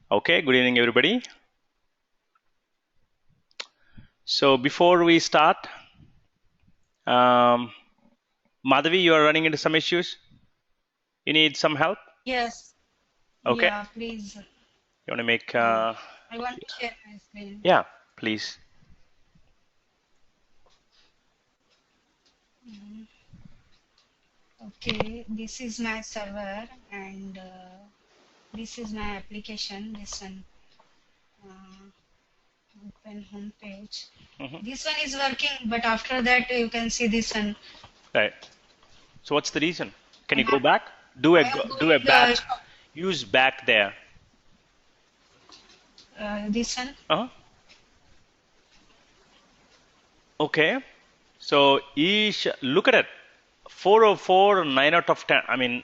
Okay, good evening, everybody. So before we start, Madhavi, you are running into some issues. You need some help? Yes. Okay. Yeah, please. You want to make, I want to share my screen. yeah, please. Okay, this is my server and this is my application. This one, open home page. Hmm. This one is working, but after that you can see this one. Right. So what's the reason? Can you And go back? Do I a am do a going back. Use back there. this one. Uh-huh. Okay. So each look at it. 404, 9 out of 10. I mean,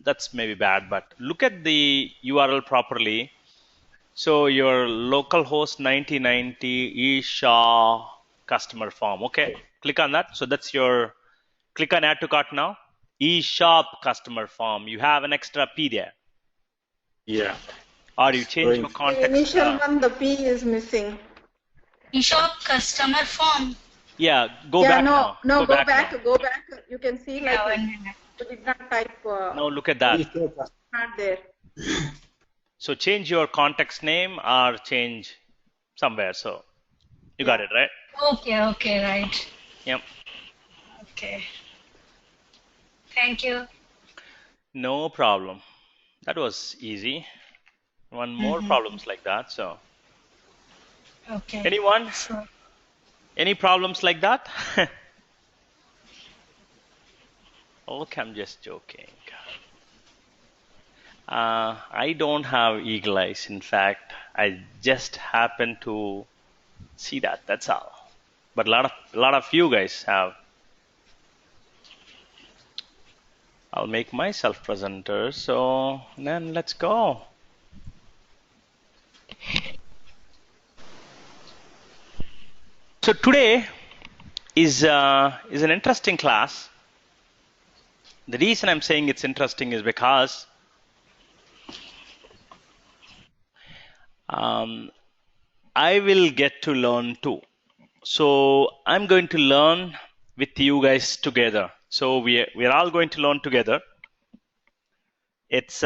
that's maybe bad, but look at the URL properly. So your local host 9090 Isha customer form. Okay, click on that. So that's your, click on add to cart now. eShop customer form. You have an extra P there. Yeah. Or you change your Going. The context. initial one, the P is missing. eShop customer form. Yeah, go Yeah, back now. no, Go go back back, now. go back. You can see like Yeah, 1 minute. you did not type Now look at that. not there. So change your context name or change somewhere. So you got Yeah. it, right? Okay, right. Yep. Okay. Thank you. No problem. That was easy. One more problems like that. So Okay. anyone? Sure. Any problems like that? Okay, I'm just joking. I don't have eagle eyes. In fact, I just happen to see that. That's all. But a lot of you guys have. I'll make myself presenter. So then let's go. So today is an interesting class. The reason I'm saying it's interesting is because I will get to learn too. So I'm going to learn with you guys together. So we're all going to learn together. It's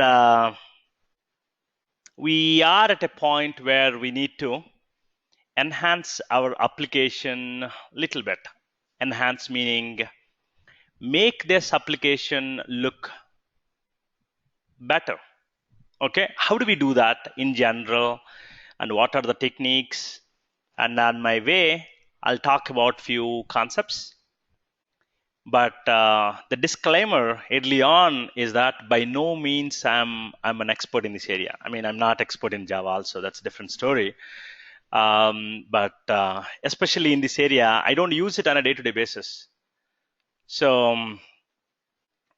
we are at a point where we need to enhance our application a little bit. Enhance meaning make this application look better. Okay, how do we do that in general, and what are the techniques? And on my way, I'll talk about few concepts. But the disclaimer early on is that by no means I'm an expert in this area. I mean, I'm not expert in Java also. That's a different story. But especially in this area, I don't use it on a day-to-day basis. So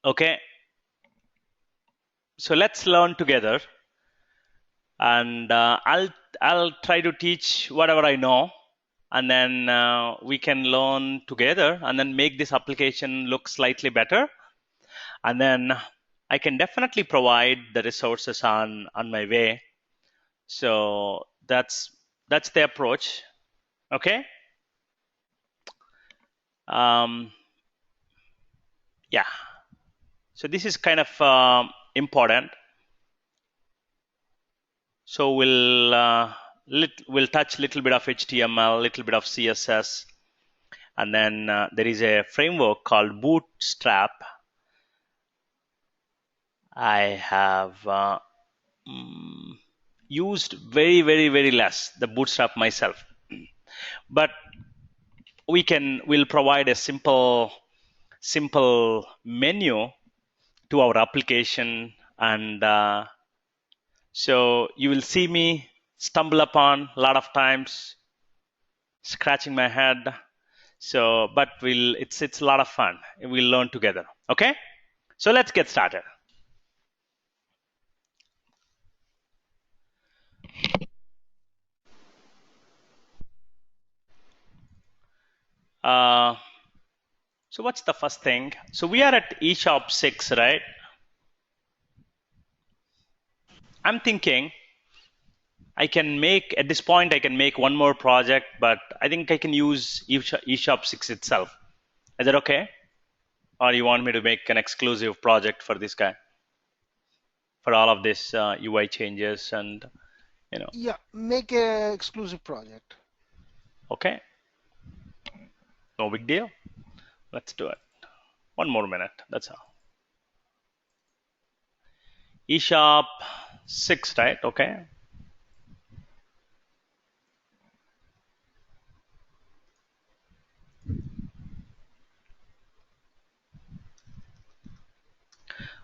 okay, so let's learn together, and I'll try to teach whatever I know, and then we can learn together, and then make this application look slightly better, and then I can definitely provide the resources on my way. So that's the approach. Okay. Yeah. So this is kind of important. So we'll touch a little bit of HTML, a little bit of CSS, and then there is a framework called Bootstrap. I have used very less the Bootstrap myself, but we'll provide a simple menu to our application, and so you will see me stumble upon a lot of times, scratching my head. So, but it's a lot of fun. We'll learn together. Okay, so let's get started. So what's the first thing? So we are at eShop 6, right? I'm thinking I can make, at this point, I can make one more project, but I think I can use eShop 6 itself. Is that okay? Or you want me to make an exclusive project for this guy, for all of this UI changes and, Yeah, make a exclusive project. okay, no big deal. Let's do it. One more minute, that's all. eShop 6, right? Okay.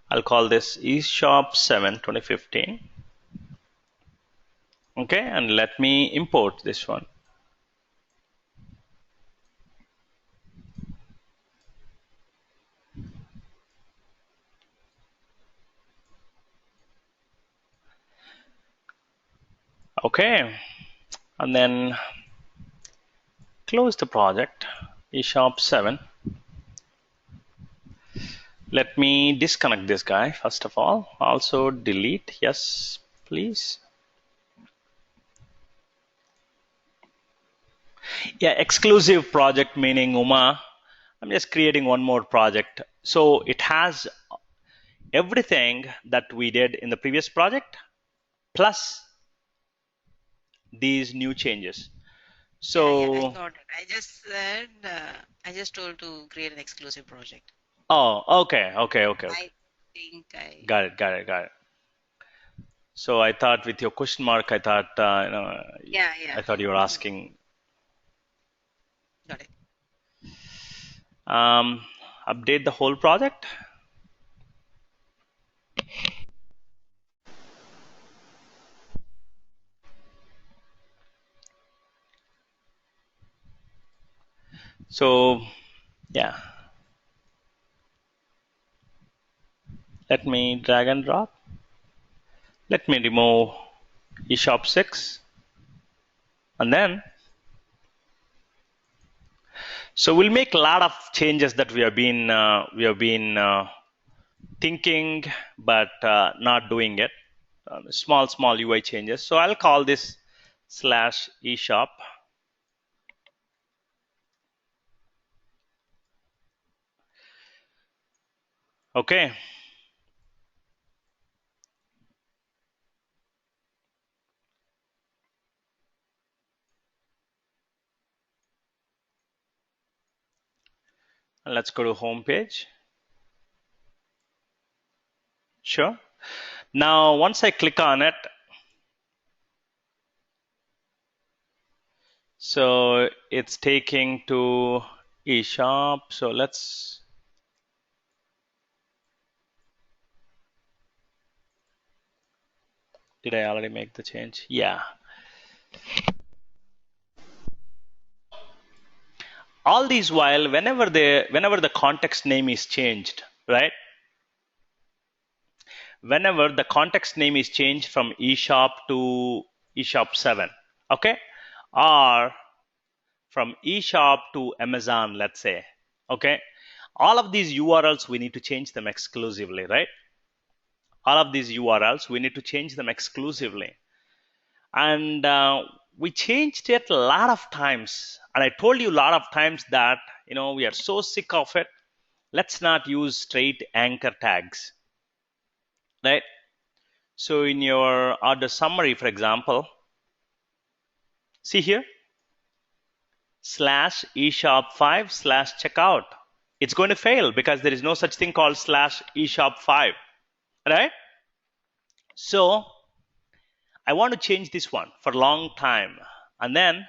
I'll call this eShop 7 2015. Okay, and let me import this one. Okay, and then close the project, eShop 7. Let me disconnect this guy first of all. Also delete, yes, please. Yeah, exclusive project meaning, Uma, I'm just creating one more project. So it has everything that we did in the previous project plus these new changes. Yeah, I So, got it. I just said, I just told to create an exclusive project. oh, okay. I think I, Got it. So I thought with your question mark, I thought, yeah, I thought you were asking. got it. Update the whole project. So, yeah, let me drag and drop. Let me remove eShop 6 and then, so we'll make a lot of changes that we have been thinking, but not doing it. Small UI changes. So I'll call this /eShop. Okay. And let's go to home page. Sure. Now, once I click on it, so it's taking to eShop. So let's, did I already make the change? Yeah. All these while, whenever the context name is changed, right? Whenever the context name is changed from eShop to eShop 7, okay? Or from eShop to Amazon, let's say, okay? All of these URLs, we need to change them exclusively, right? All of these URLs, we need to change them exclusively. And we changed it a lot of times. And I told you a lot of times that, we are so sick of it. Let's not use straight anchor tags, right? So in your order summary, for example, see here, /eShop5/checkout. It's going to fail because there is no such thing called /eShop5, right? So I want to change this one for a long time. And then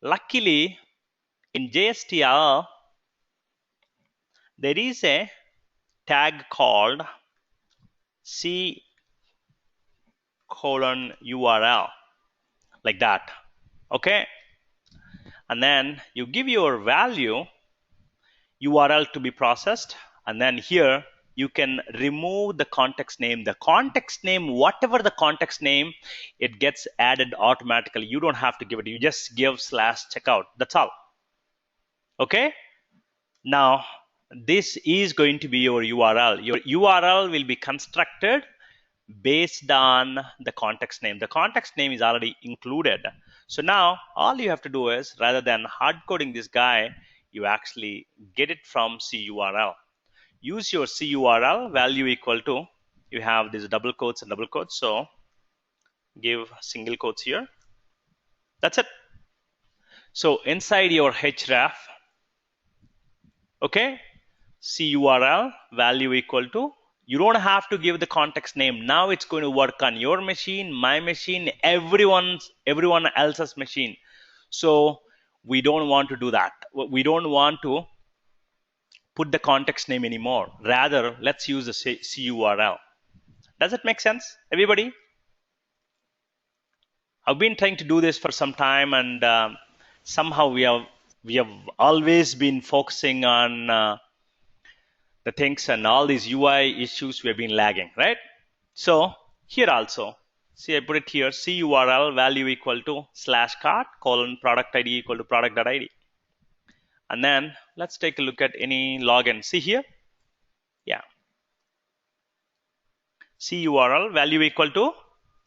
luckily in JSTL, there is a tag called C:URL, like that, okay? And then you give your value URL to be processed, and then here you can remove the context name. The context name, whatever the context name, it gets added automatically. You don't have to give it. You just give /checkout. That's all. Okay? Now, this is going to be your URL. Your URL will be constructed based on the context name. The context name is already included. So now all you have to do is, rather than hard coding this guy, you actually get it from CURL. Use your CURL value equal to, you have these double quotes and double quotes, so give single quotes here. That's it. So inside your href, okay, CURL value equal to, you don't have to give the context name. Now it's going to work on your machine, my machine, everyone else's machine. So we don't want to do that. We don't want to put the context name anymore. Rather, let's use the CURL. Does it make sense, everybody? I've been trying to do this for some time, and somehow we have always been focusing on the things, and all these UI issues we have been lagging, right? So here also, see, I put it here, CURL value equal to /cart : product ID equal to product.id. And then let's take a look at any login. See here, yeah, CURL value equal to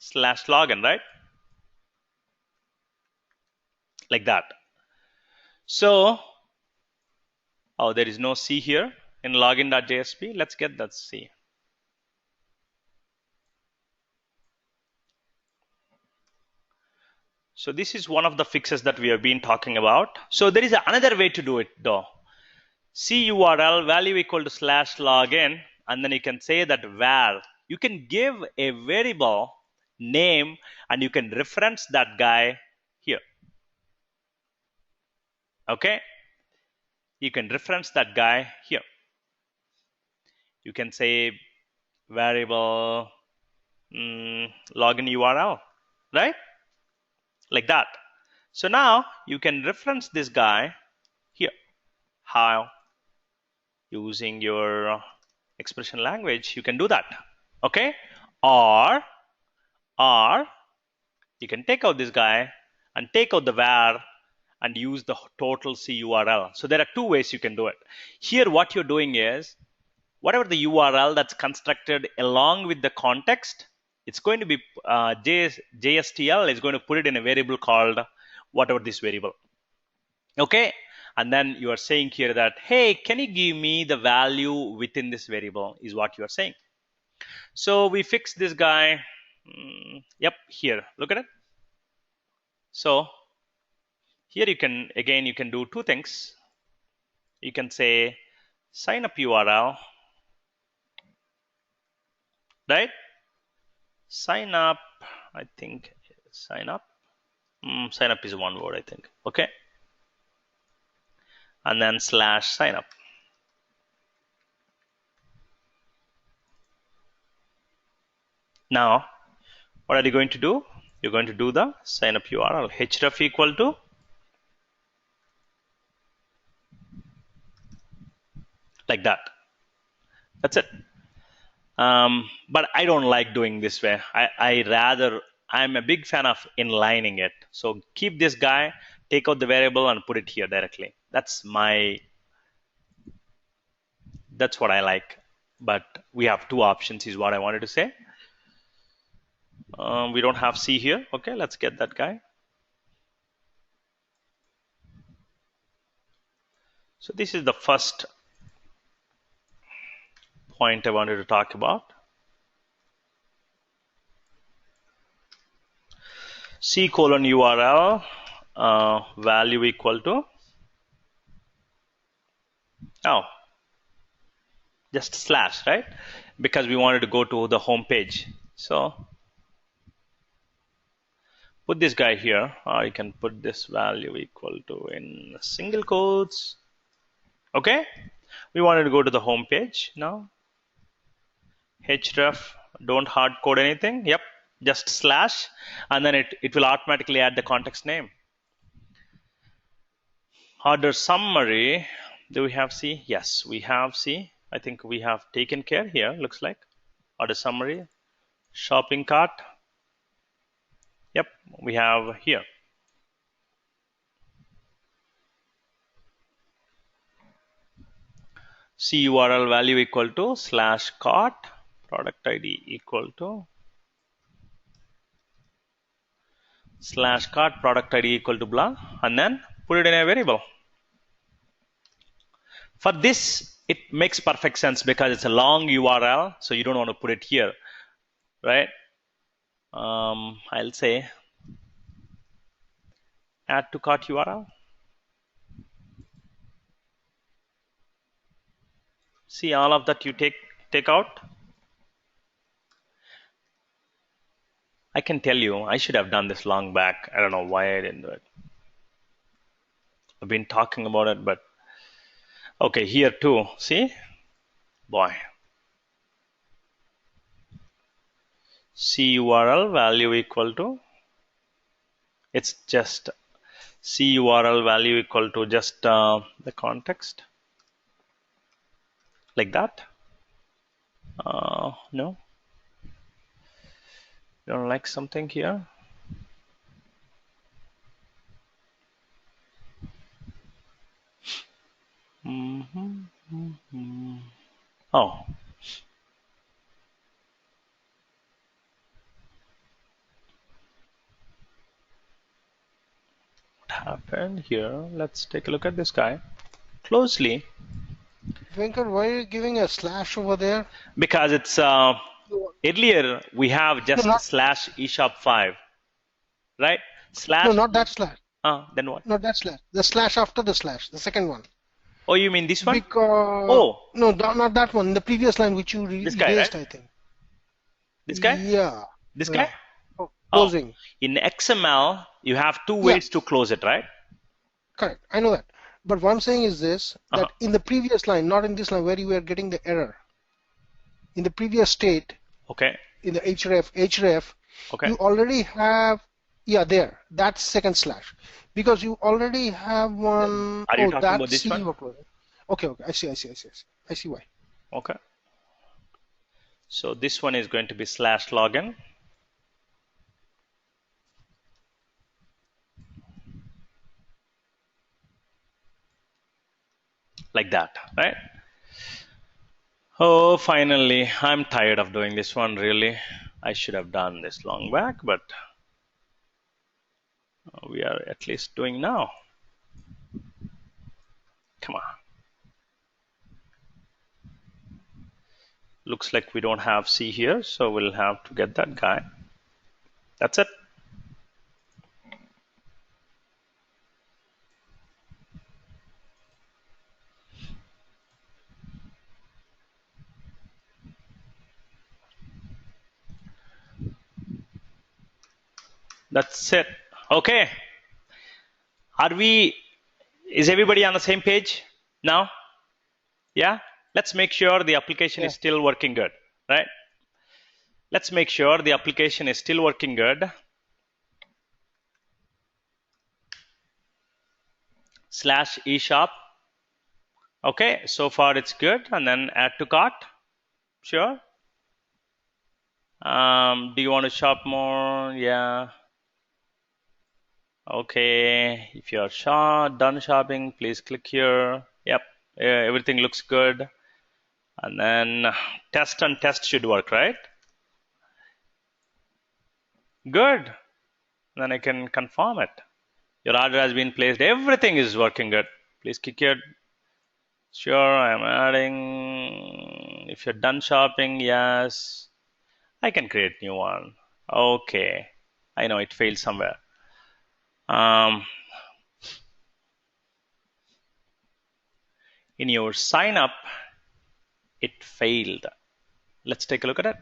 /login, right? Like that. So, oh, there is no C here in login.jsp. Let's get that C. So this is one of the fixes that we have been talking about. So there is another way to do it though. CURL value equal to /login, and then you can say that var. You can give a variable name and you can reference that guy here. Okay? You can reference that guy here. You can say variable login URL, right? Like that. So now you can reference this guy here. How? Using your expression language, you can do that. Okay? Or you can take out this guy and take out the var and use the total CURL. So there are two ways you can do it. Here what you're doing is, whatever the URL that's constructed along with the context, it's going to be JSTL is going to put it in a variable called whatever this variable. Okay, and then you are saying here that, hey, can you give me the value within this variable, is what you are saying. So we fix this guy. Yep, here, look at it. So here you can, again, you can do two things. You can say sign up URL, right? Sign up, I think, sign up. Sign up is one word, I think. Okay. And then /sign up. Now, what are you going to do? You're going to do the sign up URL. href equal to like that. That's it. But I don't like doing this way. I'm a big fan of inlining it. So keep this guy, take out the variable and put it here directly. That's what I like. But we have two options is what I wanted to say. We don't have C here. Okay, let's get that guy. So this is the first point I wanted to talk about. C:\URL value equal to, just slash, right? Because we wanted to go to the home page. So put this guy here, or you can put this value equal to in single quotes. Okay, we wanted to go to the home page now. href, don't hard code anything. Yep, just slash, and then it will automatically add the context name. Order summary, do we have C? Yes, we have C. I think we have taken care here, looks like. Order summary, shopping cart. Yep, we have here. CURL value equal to /cart. product ID equal to slash cart product ID equal to blah, and then put it in a variable. For this, it makes perfect sense because it's a long URL, so you don't want to put it here, right? I'll say add to cart URL. See all of that you take out. I can tell you, I should have done this long back. I don't know why I didn't do it. I've been talking about it, but okay, here too. See, boy, CURL value equal to, it's just CURL value equal to just the context, like that. No, you don't like something here. Oh, what happened here? Let's take a look at this guy closely, Venkat, why are you giving a slash over there? because it's earlier we have No, just not slash eShop5, right? no, Slash. not that slash. Then what? Not that slash. The slash after the slash, the second one. Oh, you mean this one? Because Oh, no, not that one. The previous line which you this guy, erased, right? I think. This guy? Yeah. This Yeah. guy? Oh, Oh, closing. in XML, you have two Yeah, ways to close it, right? correct. I know that. But what I'm saying is this, that in the previous line, not in this line where you were getting the error, in the previous state, Okay. in the href, Okay. you already have, yeah, there, that's second slash. Because you already have one, Are you oh, talking about that's this C one? you were closing. Okay, I see. I see why. Okay. So this one is going to be slash login, like that, right? Oh, finally, I'm tired of doing this one, really. I should have done this long back, but we are at least doing now. Come on. Looks like we don't have C here, so we'll have to get that guy. That's it. That's it. Okay. Is everybody on the same page now? Yeah? Let's make sure the application Yeah. is still working good, right? Let's make sure the application is still working good. Slash eShop. Okay, so far it's good. And then add to cart. Sure. Do you want to shop more? Yeah. Okay. If you're done shopping, please click here. Yep. Everything looks good. And then test and test should work, right? Good. Then I can confirm it. Your order has been placed. Everything is working good. Please click here. Sure, I'm adding. If you're done shopping, yes. I can create new one. Okay. I know it failed somewhere. In your sign up, it failed. Let's take a look at it.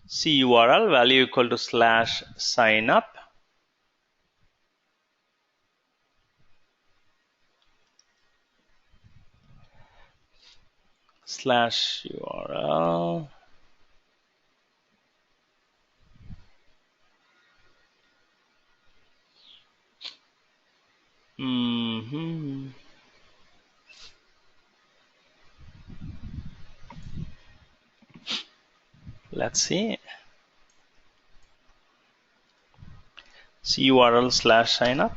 CURL value equal to slash sign up. Slash URL. Let's see. CURL slash sign up.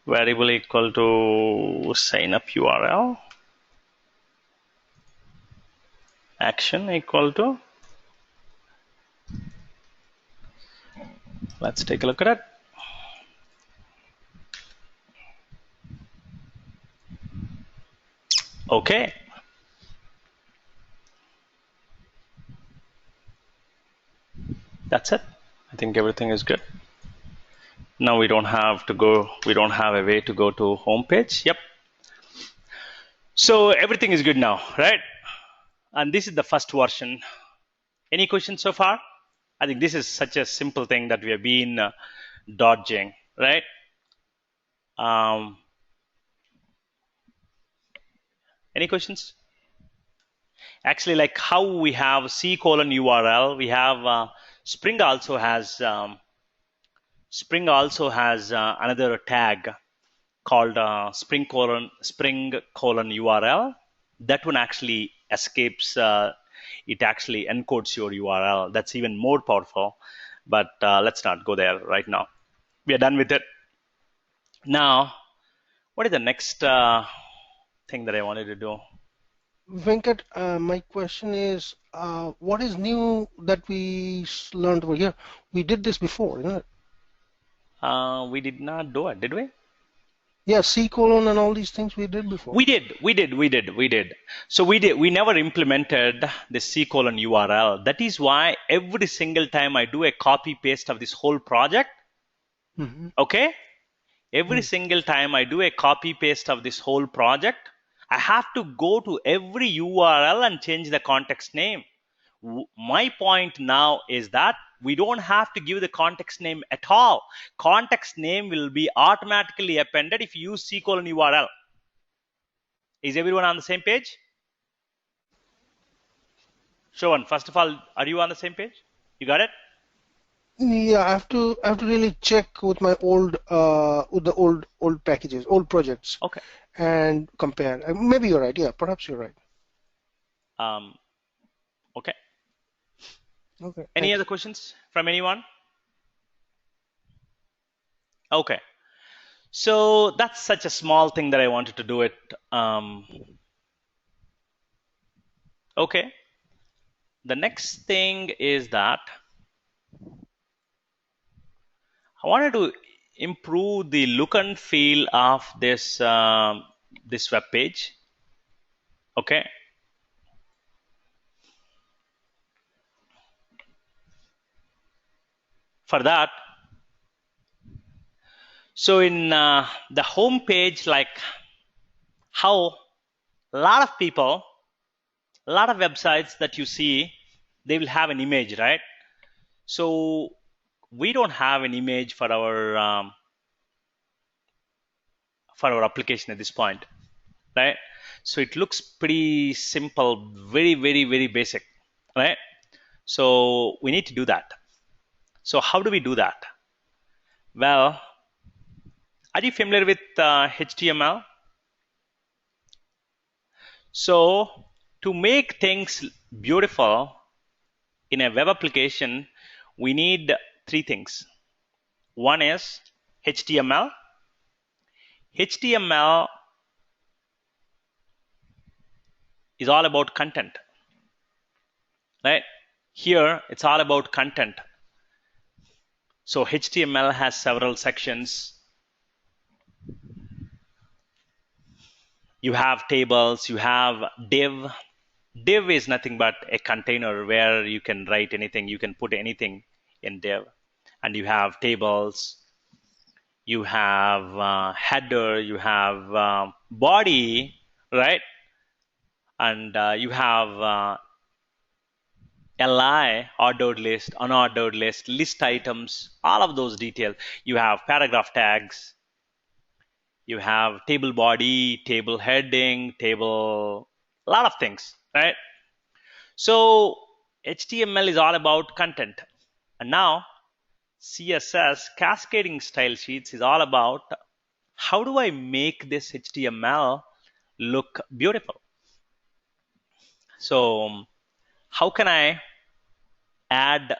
Variable equal to sign up URL. action equal to, let's take a look at it. Okay. That's it. I think everything is good. Now we don't have a way to go to home page. Yep. So everything is good now, right? And this is the first version. Any questions so far? I think this is such a simple thing that we have been dodging, right? Any questions? Actually, like how we have C colon URL, we have Spring also has another tag called spring colon URL. That one actually escapes. It actually encodes your URL. That's even more powerful. But let's not go there right now. We are done with it. Now, what is the next thing that I wanted to do? Venkat, my question is, what is new that we learned over here? We did this before, isn't it? We did not do it, did we? Yeah, C colon and all these things we did before. We did. So we never implemented the C colon URL. That is why every single time I do a copy paste of this whole project, okay? Every single time I do a copy paste of this whole project, I have to go to every URL and change the context name. My point now is that we don't have to give the context name at all. Context name will be automatically appended if you use C colon URL. Is everyone on the same page? Showan, first of all, are you on the same page? You got it? Yeah, I have to really check with my old with the old packages, old projects. Okay. And compare. Maybe you're right. Yeah, perhaps you're right. Okay. Okay. Any other questions from anyone? Okay. So that's such a small thing that I wanted to do it. Okay. The next thing is that I wanted to improve the look and feel of this this web page. Okay. For that, so in the home page, like how a lot of people, a lot of websites that you see, they will have an image, right? So we don't have an image for our application at this point, right? So it looks pretty simple, very, very, very basic, right? So we need to do that. So how do we do that? Well, are you familiar with HTML? So to make things beautiful in a web application, we need three things. One is HTML. HTML is all about content, right? Here, it's all about content. So HTML has several sections. You have tables, you have div. Div is nothing but a container where you can write anything, you can put anything in div. And you have tables, you have header, you have body, right? And you have li, ordered list, unordered list, list items, all of those details. You have paragraph tags, you have table body, table heading, table, a lot of things, right? So HTML is all about content. And now CSS, cascading style sheets, is all about how do I make this HTML look beautiful? So how can I add,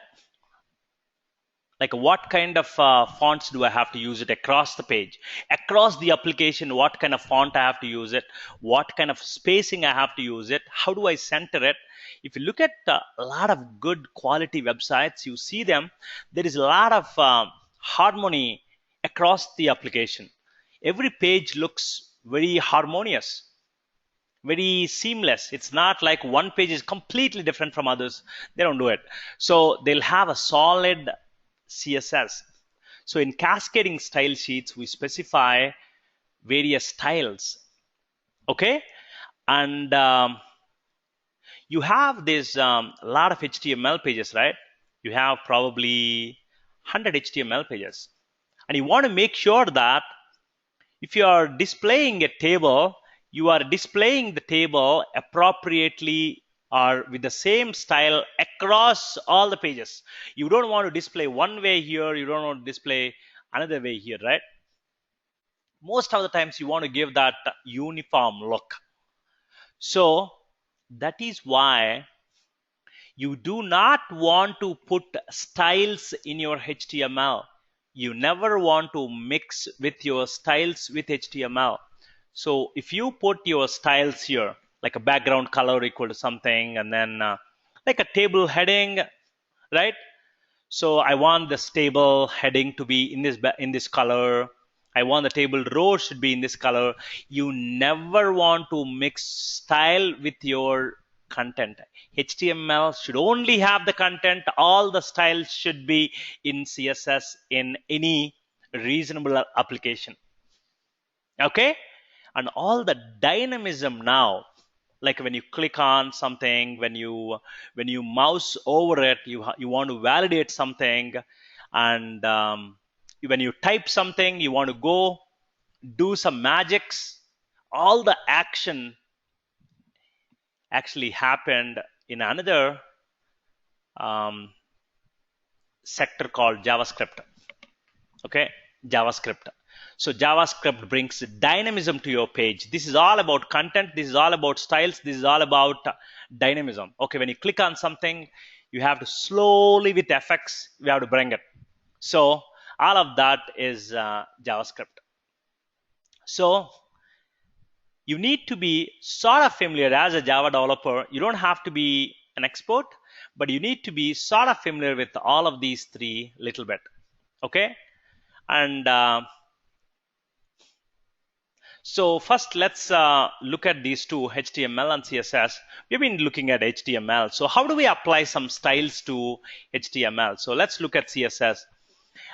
Like what kind of fonts do I have to use it across the page, across the application? What kind of font I have to use it? What kind of spacing I have to use it? How do I center it? If you look at a lot of good quality websites, you see them. There is a lot of harmony across the application. Every page looks very harmonious, very seamless. It's not like one page is completely different from others. They don't do it. So they'll have a solid CSS. So in cascading style sheets, we specify various styles. Okay, and you have this lot of HTML pages, right? You have probably 100 HTML pages, and you want to make sure that if you are displaying a table, you are displaying the table appropriately or with the same style across all the pages. You don't want to display one way here, you don't want to display another way here, right? Most of the times you want to give that uniform look. So that is why you do not want to put styles in your HTML. You never want to mix with your styles with HTML. So if you put your styles here, like a background color equal to something, and then like a table heading, right? So I want this table heading to be in this color. I want the table row should be in this color. You never want to mix style with your content. HTML should only have the content. All the styles should be in CSS in any reasonable application. Okay? And all the dynamism now, like when you click on something, when you mouse over it, you want to validate something, and when you type something, you want to go do some magics. All the action actually happened in another sector called JavaScript. Okay, JavaScript. So JavaScript brings dynamism to your page. This is all about content. This is all about styles. This is all about dynamism. Okay, when you click on something, you have to slowly with effects, you have to bring it. So all of that is JavaScript. So you need to be sort of familiar as a Java developer. You don't have to be an expert, but you need to be sort of familiar with all of these three little bit. Okay, and so first, let's look at these two, HTML and CSS. We've been looking at HTML. So how do we apply some styles to HTML? So let's look at CSS.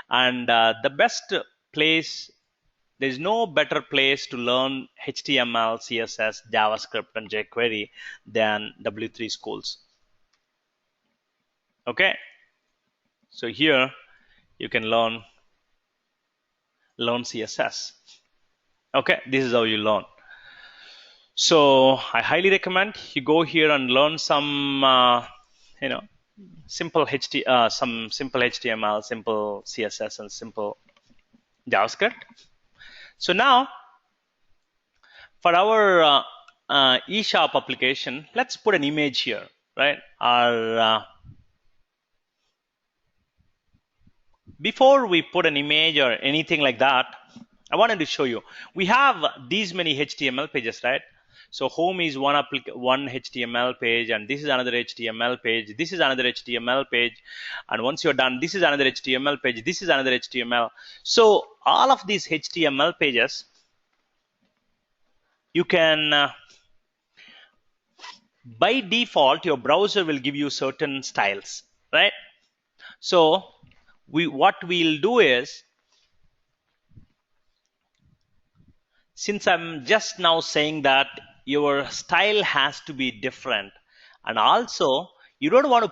And the best place, there's no better place to learn HTML, CSS, JavaScript, and jQuery than W3 schools. Okay. So here you can learn CSS. Okay, this is how you learn. So I highly recommend you go here and learn some, simple HTML, simple CSS, and simple JavaScript. So now, for our eShop application, let's put an image here, right? Before we put an image or anything like that, I wanted to show you. We have these many HTML pages, right? So home is one HTML page, and this is another HTML page. This is another HTML page, and once you're done, this is another HTML page. This is another HTML. So all of these HTML pages, you can, by default, your browser will give you certain styles, right? So what we'll do is, since I'm just now saying that your style has to be different, and also you don't want to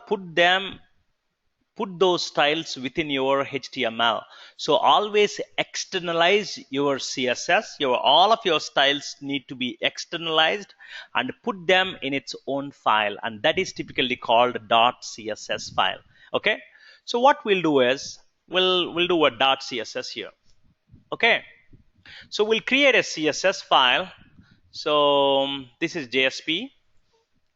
put those styles within your HTML. So always externalize your CSS. All of your styles need to be externalized and put them in its own file, and that is typically called .css file. Okay, so what we'll do is we'll do a .css here. Okay, so we'll create a CSS file. So this is JSP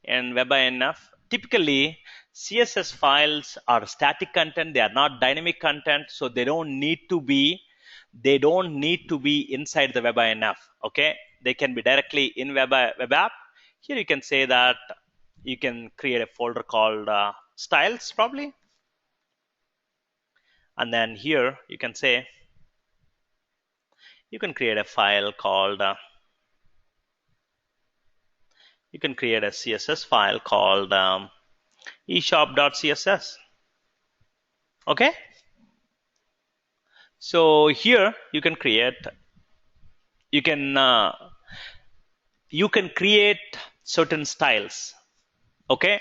and WebINF. Typically, CSS files are static content. They are not dynamic content, so they don't need to be inside the web INF. Okay, they can be directly in web app. Here you can say that you can create a folder called styles probably, and then here you can say you can create a file called you can create a CSS file called eshop.css. Okay, so here you can create you can create certain styles. Okay,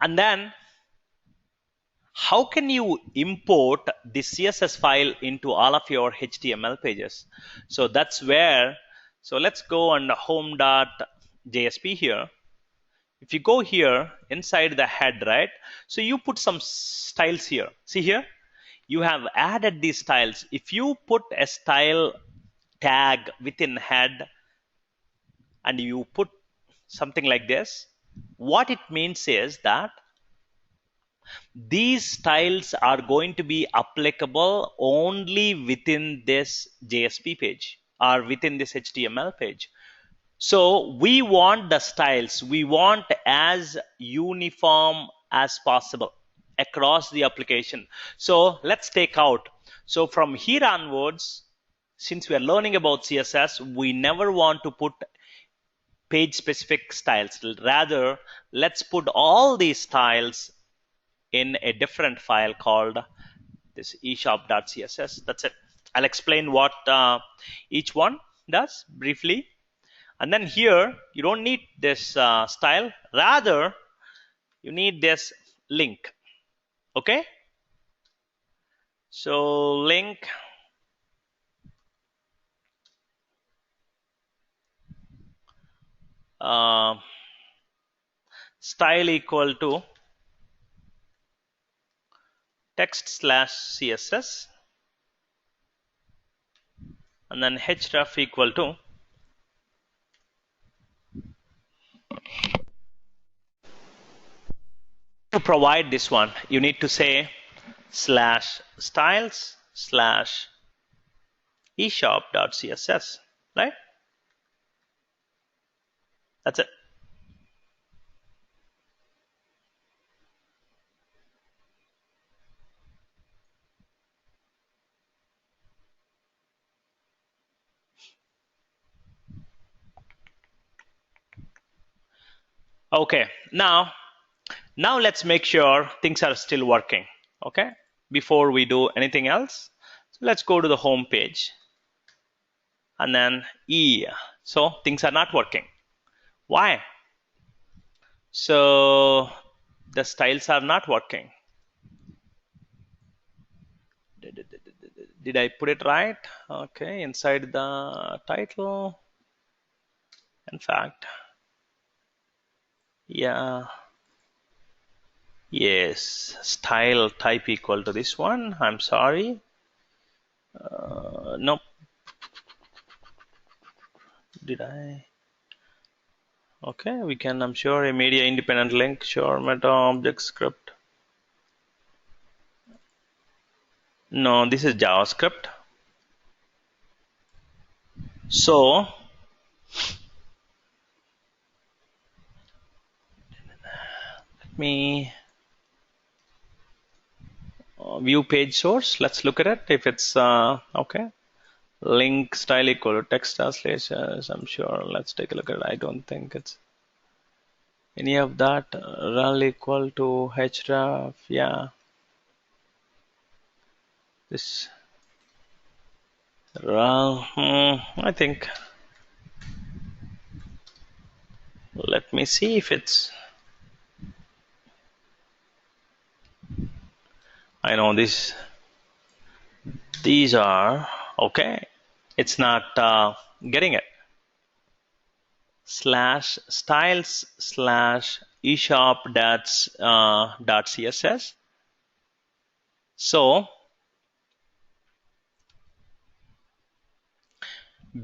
and then how can you import the CSS file into all of your HTML pages? So that's where, so let's go on home.jsp here. If you go here inside the head, right? So you put some styles here. See here, you have added these styles. If you put a style tag within head and you put something like this, what it means is that these styles are going to be applicable only within this JSP page or within this HTML page. So we want the styles, we want as uniform as possible across the application. So let's take out. So from here onwards, since we are learning about CSS, we never want to put page specific styles. Rather, let's put all these styles in a different file called this eshop.css. That's it. I'll explain what each one does briefly. And then here, you don't need this style. Rather, you need this link. Okay? So link style equal to text/css, and then href equal to provide this one. You need to say /styles/eshop.css, right? That's it. Okay, now let's make sure things are still working. Okay, before we do anything else, so let's go to the home page and then so things are not working. Why? So the styles are not working. Did I put it right? Okay, inside the title. In fact, yeah, yes, style type equal to this one. I'm sorry. Nope. Did I? Okay, we can, I'm sure, a media independent link, sure, meta object script. No, this is JavaScript. So let me view page source. Let's look at it. If it's okay, link style equal to text translations. I'm sure. Let's take a look at it. I don't think it's any of that. Rel equal to href. Yeah, this rel. I think. Let me see if it's. I know these are okay. It's not getting it. /styles/eshop.css. So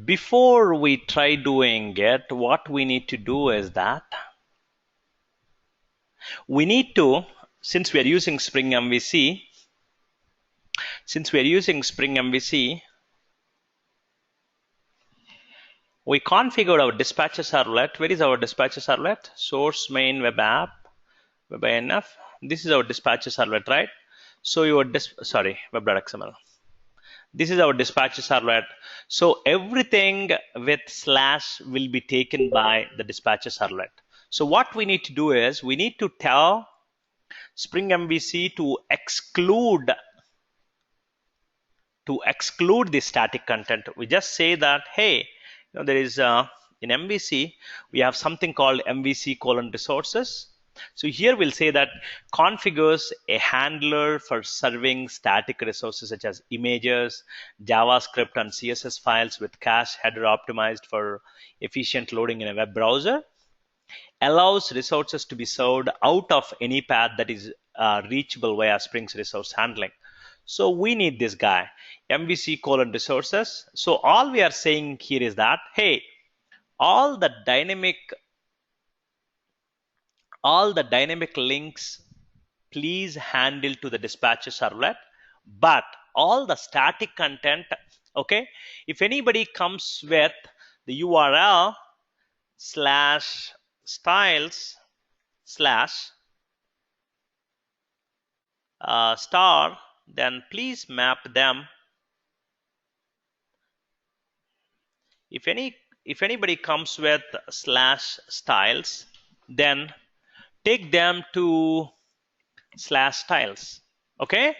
before we try doing it, what we need to do is that we need to, since we are using Spring MVC, we configured our dispatcher servlet. Where is our dispatcher servlet? Source main web app, web INF. This is our dispatcher servlet, right? So your web.xml. This is our dispatcher servlet. So everything with slash will be taken by the dispatcher servlet. So what we need to do is we need to tell Spring MVC to exclude the static content. We just say that, hey, there is in MVC we have something called MVC resources. So here we'll say that configures a handler for serving static resources such as images, JavaScript, and CSS files with cache header optimized for efficient loading in a web browser. Allows resources to be served out of any path that is reachable via Spring's resource handling. So we need this guy, MVC resources. So all we are saying here is that, hey, all the dynamic links please handle to the dispatcher servlet, but all the static content, okay, if anybody comes with the URL slash styles slash star, then please map them. If anybody comes with slash styles, then take them to slash styles. Okay?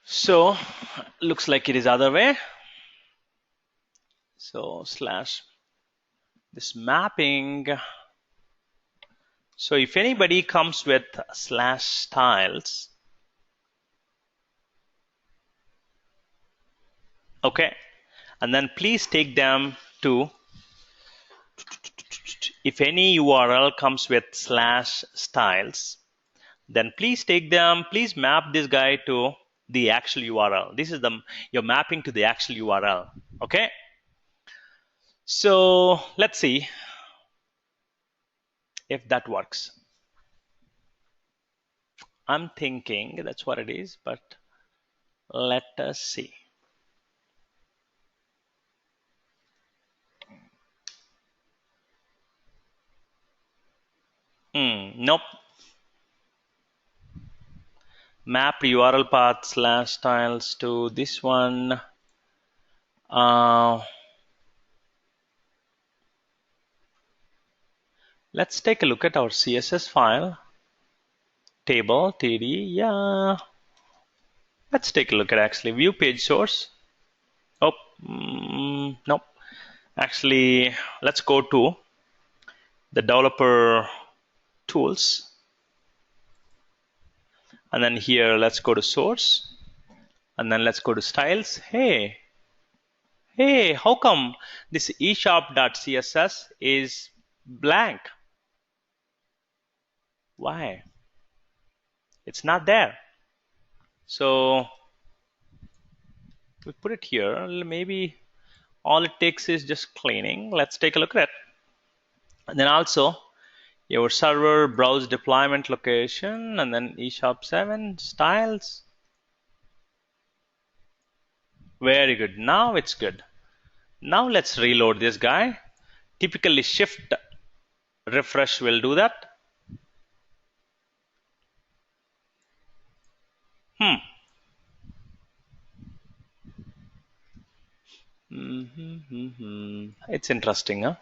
So looks like it is other way. So slash this mapping. So if anybody comes with slash styles, okay, and then please take them to, if any URL comes with slash styles, then please take them, please map this guy to the actual URL. This is your mapping to the actual URL. Okay. So let's see if that works. I'm thinking that's what it is, but let us see. Nope. Map URL path slash styles to this one. Let's take a look at our CSS file. Table, TD, yeah. Let's take a look at actually view page source. Oh, nope. Actually, let's go to the developer tools. And then here, let's go to source. And then let's go to styles. Hey, how come this eShop.css is blank? Why? It's not there. So we put it here. Maybe all it takes is just cleaning. Let's take a look at it. And then also your server browse deployment location, and then eShop 7 styles. Very good. Now it's good. Now let's reload this guy. Typically shift refresh will do that. It's interesting, huh?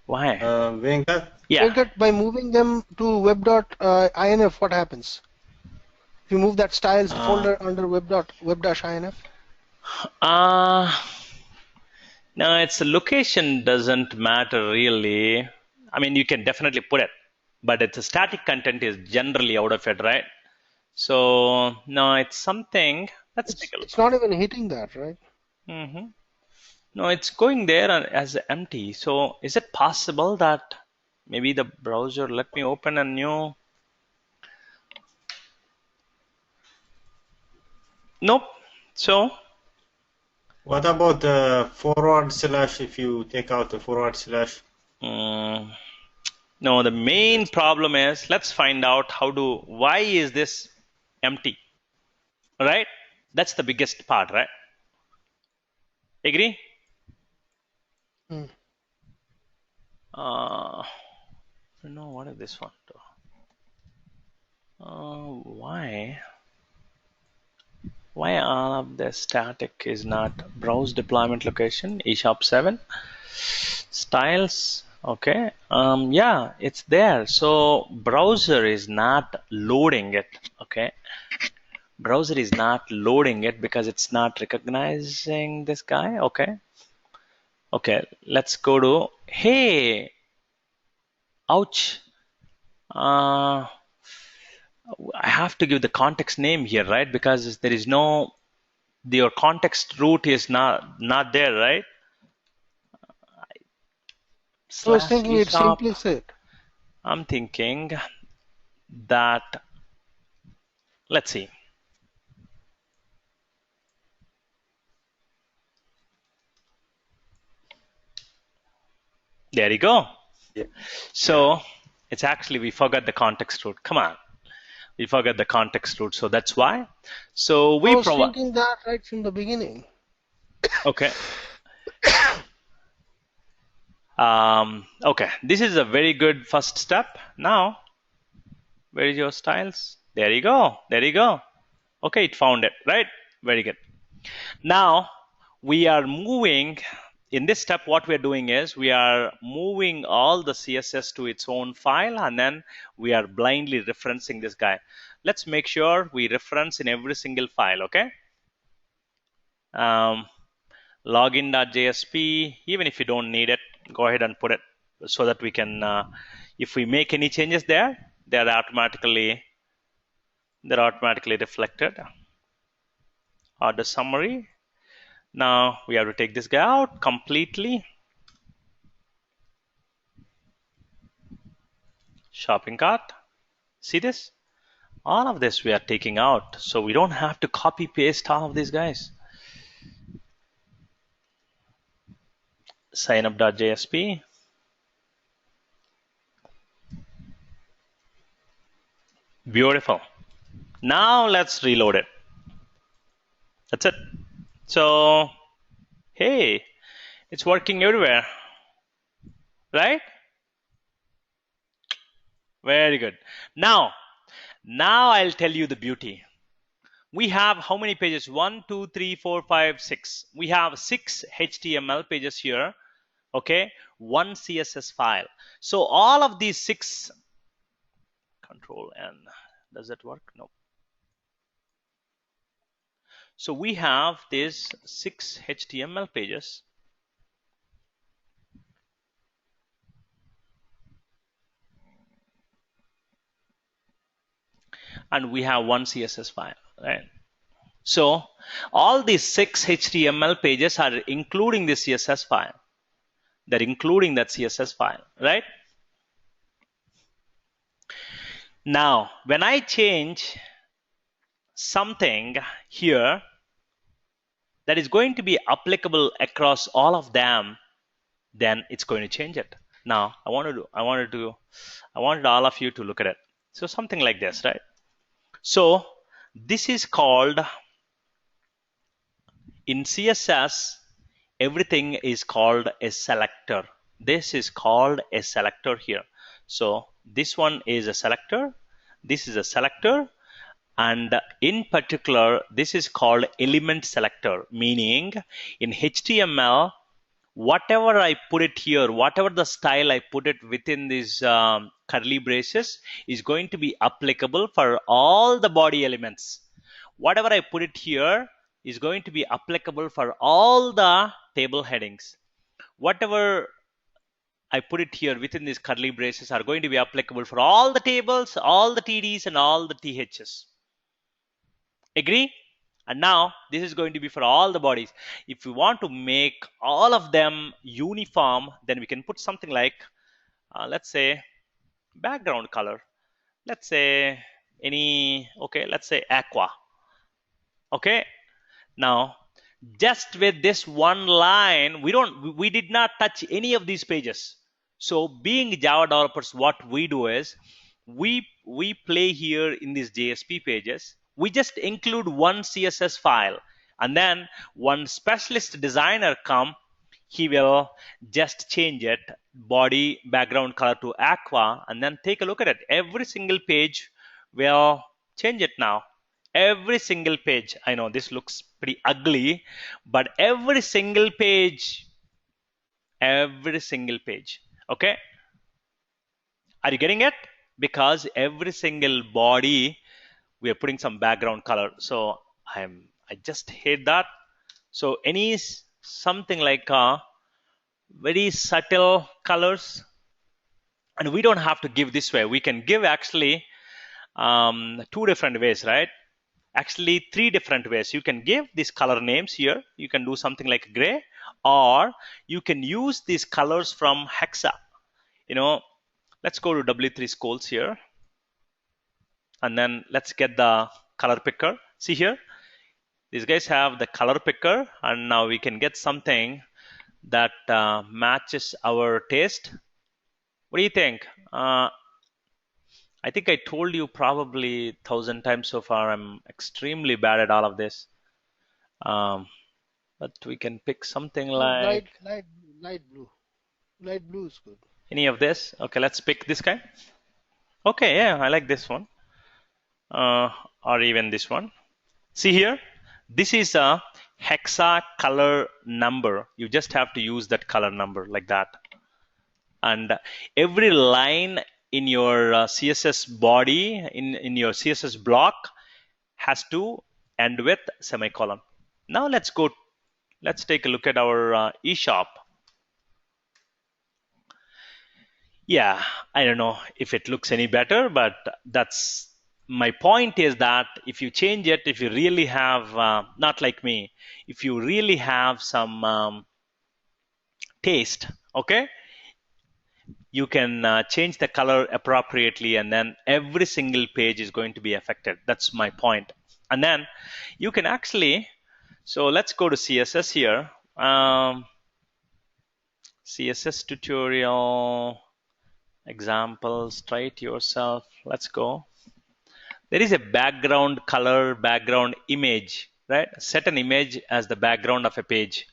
Why? Venkat? Yeah. Venkat, by moving them to web.inf, what happens? If you move that styles folder under web.inf? No, its location doesn't matter really. I mean, you can definitely put it, but its static content is generally out of it, right? So no, it's something. Let's take a look. It's not even hitting that, right? No, it's going there as empty. So is it possible that maybe the browser, let me open a new. Nope. So What about the forward slash if you take out the forward slash? Mm, no, the main problem is, let's find out why is this empty, right? That's the biggest part, right? Agree? Hmm. No, what is this one? Why? Why all of the static is not browse deployment location, eShop 7? Styles, okay. Yeah, it's there. So browser is not loading it, okay. Browser is not loading it because it's not recognizing this guy, okay. Okay, let's go to, hey, ouch. I have to give the context name here, right? Because there is no, your context root is not there, right? I was Slash thinking it's eShop. implicit. I'm thinking that, let's see. There you go. Yeah. So it's actually, we forgot the context root. Come on. We forgot the context root. So that's why. So I we was provide, thinking that right from the beginning. okay. Okay. This is a very good first step. Now, where is your styles? There you go. There you go. Okay. It found it, right? Very good. Now we are moving. In this step, what we are doing is we are moving all the CSS to its own file, and then we are blindly referencing this guy. Let's make sure we reference in every single file, okay? Login.jsp, even if you don't need it, go ahead and put it so that we can, if we make any changes there, they're automatically reflected. Order summary. Now we have to take this guy out completely. Shopping cart. See this? All of this we are taking out, so we don't have to copy paste all of these guys. Signup.jsp. Beautiful. Now let's reload it. That's it. So, hey, it's working everywhere, right? Very good. Now I'll tell you the beauty. We have how many pages? 1, 2, 3, 4, 5, 6. We have 6 HTML pages here. Okay, 1 CSS file. So all of these 6, Control N. Does that work? No. So we have these 6 HTML pages. And we have 1 CSS file, right? So all these 6 HTML pages are including the CSS file. They're including that CSS file, right? Now, when I change something here that is going to be applicable across all of them, then it's going to change it. Now, I wanted all of you to look at it. So something like this, right? So this is called, in CSS, everything is called a selector. This is called a selector here. So this one is a selector. This is a selector. And in particular, this is called element selector, meaning in HTML, whatever I put it here, whatever the style I put it within these curly braces is going to be applicable for all the body elements. Whatever I put it here is going to be applicable for all the table headings. Whatever I put it here within these curly braces are going to be applicable for all the tables, all the TDs, and all the THs. Agree? And now this is going to be for all the bodies. If we want to make all of them uniform, then we can put something like, let's say, background color. Let's say let's say aqua. Okay. Now just with this one line, we did not touch any of these pages. So being Java developers, what we do is we play here in these JSP pages. We just include one CSS file, and then one specialist designer come, he will just change it, body background color to aqua, and then take a look at it. Every single page will change it now. Every single page. I know this looks pretty ugly, but every single page, okay? Are you getting it? Because every single body, we are putting some background color. So I just hate that. So something like very subtle colors, and we don't have to give this way. We can give actually two different ways, right? Actually, three different ways. You can give these color names here. You can do something like gray, or you can use these colors from Hexa. Let's go to W3 schools here, and then let's get the color picker. See here, these guys have the color picker, and now we can get something that matches our taste. What do you think? I think I told you probably 1,000 times so far. I'm extremely bad at all of this. But we can pick something like Light blue. Light blue is good. any of this. Okay, let's pick this guy. Okay, yeah, I like this one. Or even this one. See here, this is a hexa color number. You just have to use that color number like that. And every line in your CSS body, in your CSS block, has to end with semicolon. Now let's take a look at our eShop. Yeah, I don't know if it looks any better, but that's my point is that if you change it, if you really have, not like me, if you really have some taste, okay, you can change the color appropriately, and then every single page is going to be affected. That's my point. And then you can actually, so let's go to CSS here. CSS tutorial examples, try it yourself. Let's go. There is a background color, background image, right? Set an image as the background of a page.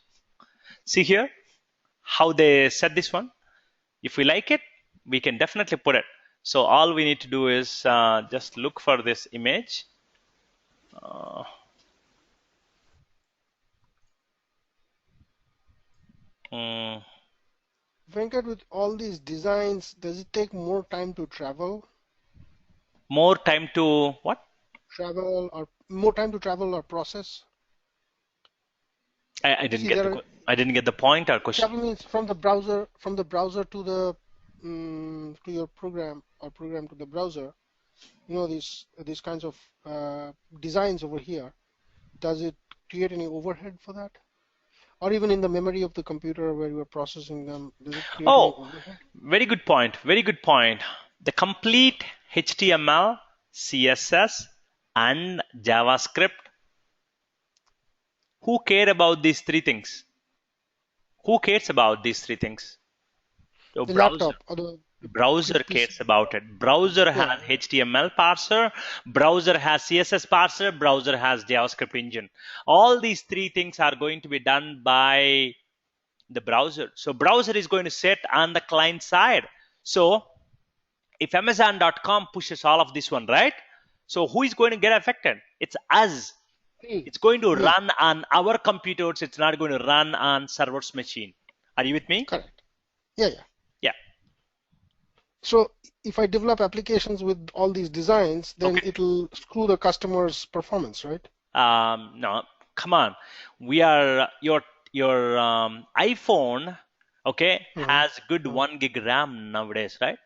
See here how they set this one. If we like it, we can definitely put it. So all we need to do is just look for this image. Venkat, with all these designs, does it take more time to travel? More time to what? More time to travel or process? I didn't get the point or question. Travel means from the browser to the to your program, or program to the browser. These kinds of designs over here. Does it create any overhead for that? Or even in the memory of the computer where you are processing them, does it create any overhead? Very good point. Very good point. The complete HTML, CSS, and JavaScript. Who care about these three things? Who cares about these three things? The laptop or the browser cares about it. Browser has HTML parser, browser has CSS parser, browser has JavaScript engine. All these three things are going to be done by the browser. So browser is going to sit on the client side. So if Amazon.com pushes all of this one, right? So who is going to get affected? It's us. It's going to run on our computers. It's not going to run on server's machine. Are you with me? Correct. Yeah. Yeah. So if I develop applications with all these designs, then it'll screw the customer's performance, right? No, come on. We are your iPhone, has good 1 gig RAM nowadays, right?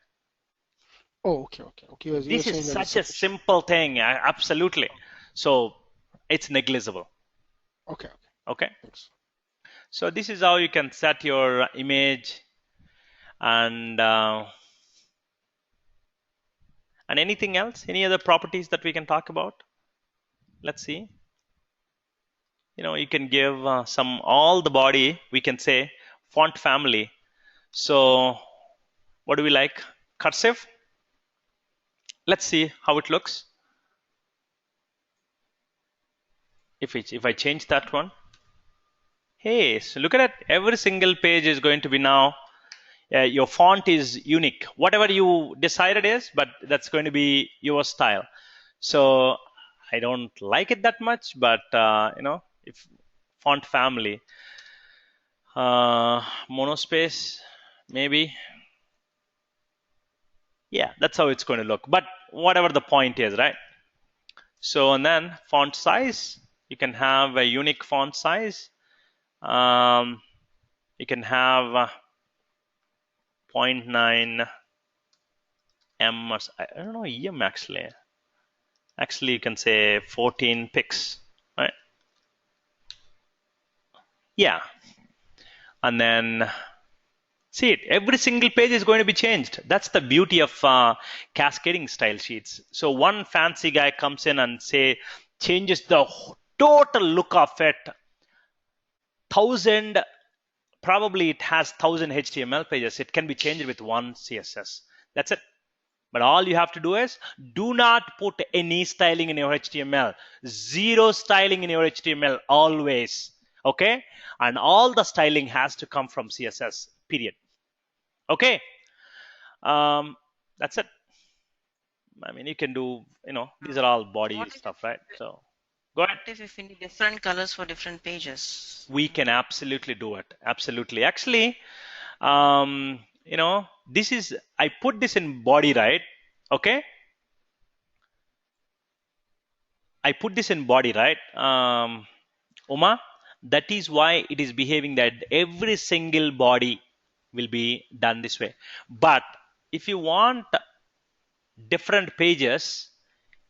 Oh, okay. This is such a simple thing, absolutely. So it's negligible. Okay. Thanks. So this is how you can set your image and anything else? Any other properties that we can talk about? Let's see. You can give all the body, we can say font family. So what do we like? Cursive. Let's see how it looks. If I change that one, hey, so look at it. Every single page is going to be now. Your font is unique. Whatever you decided is, but that's going to be your style. So I don't like it that much, but if font family, monospace, maybe. Yeah, that's how it's going to look. But whatever the point is, right? So, and then font size, you can have a unique font size. You can have 0.9 M or I don't know EM actually. Actually, you can say 14 pix, right? Yeah, and then see it. Every single page is going to be changed. That's the beauty of cascading style sheets. So one fancy guy comes in and changes the total look of it. 1,000, probably it has 1,000 HTML pages. It can be changed with one CSS. That's it. But all you have to do is do not put any styling in your HTML. Zero styling in your HTML always. Okay? And all the styling has to come from CSS, period. Okay? That's it. I mean, you can do, these are all body What if stuff, right? So go ahead. what if we need different colors for different pages? We can absolutely do it. Absolutely. Actually, this is, I put this in body, right? Okay. I put this in body, right? Uma, that is why it is behaving that every single body will be done this way. But if you want different pages,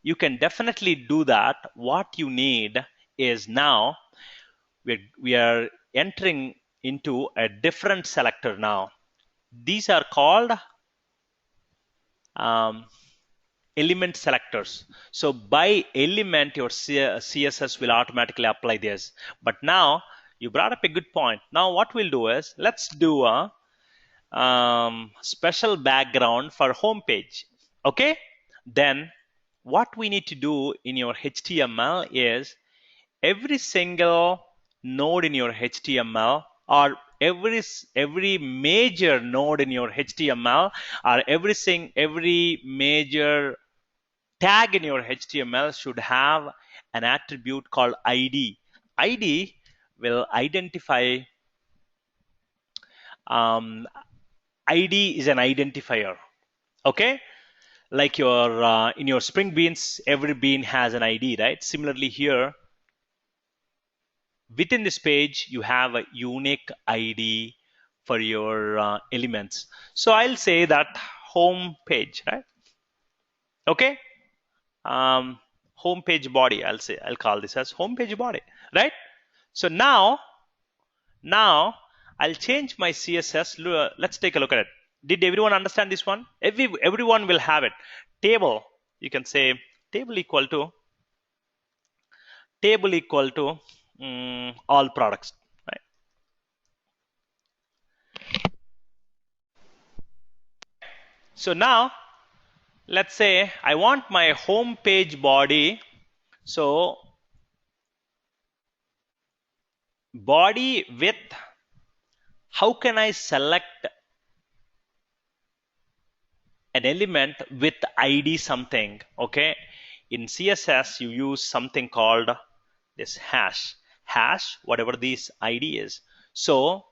you can definitely do that. What you need is now we are entering into a different selector now. These are called element selectors. So by element, your CSS will automatically apply this. But now you brought up a good point. Now what we'll do is let's do a special background for home page. Okay? Then what we need to do in your HTML is every single node in your HTML or every major node in your HTML or every major tag in your HTML should have an attribute called ID. ID will identify. ID is an identifier. Okay, like your in your Spring Beans, every bean has an ID, right? Similarly here, within this page, you have a unique ID for your elements. So I'll say that home page, right? Okay. Home page body. I'll call this as home page body, right? So now I'll change my CSS. Let's take a look at it. Did everyone understand this one? Everyone will have it. Table. You can say table equal to all products, right? So now let's say I want my home page body. So body width, how can I select an element with ID something? Okay, in CSS you use something called this hash, whatever this ID is. So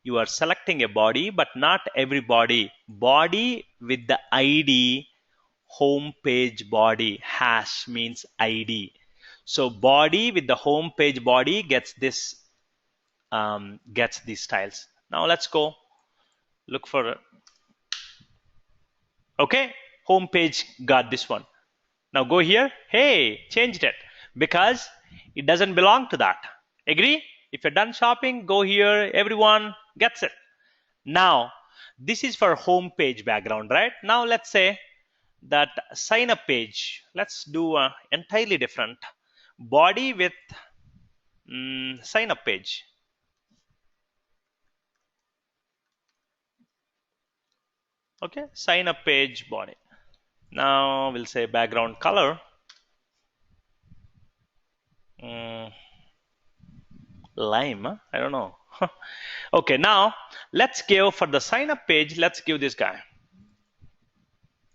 you are selecting a body, but not every body with the ID home page body. Hash means ID. So body with the home page body gets these styles. Now let's go look for it. Okay, home page got this one. Now go here. Hey, changed it because it doesn't belong to that. Agree? If you're done shopping, go here. Everyone gets it. Now this is for home page background, right? Now let's say that sign up page. Let's do a entirely different body with sign up page. Okay, sign up page body. Now we'll say background color. Lime, huh? I don't know. Okay, now let's give for the sign up page, let's give this guy.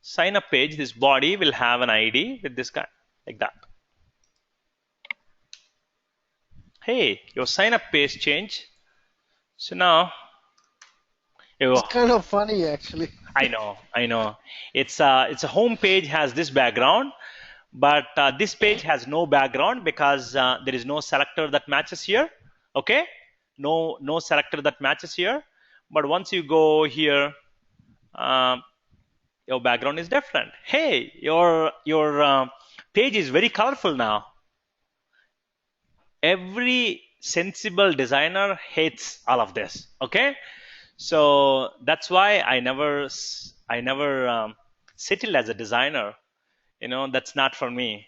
Sign up page, this body will have an ID with this guy, like that. Hey, your sign up page changed. So now, It's kind of funny actually. I know. It's a home page has this background, but this page has no background because there is no selector that matches here. Okay, no selector that matches here. But once you go here, your background is different. Hey, your page is very colorful now. Every sensible designer hates all of this. Okay, so that's why I never settled as a designer. That's not for me.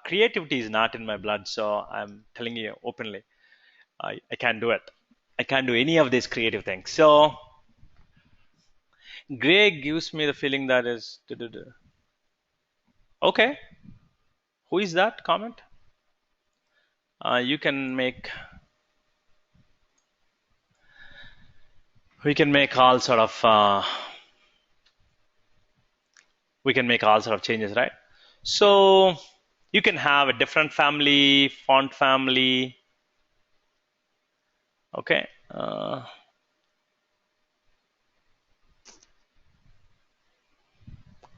Creativity is not in my blood, so I'm telling you openly, I can't do it. I can't do any of these creative things. So gray gives me the feeling that is okay. Who is that comment? You can make we can make all sort of changes, right? So you can have a different family, font family. Okay.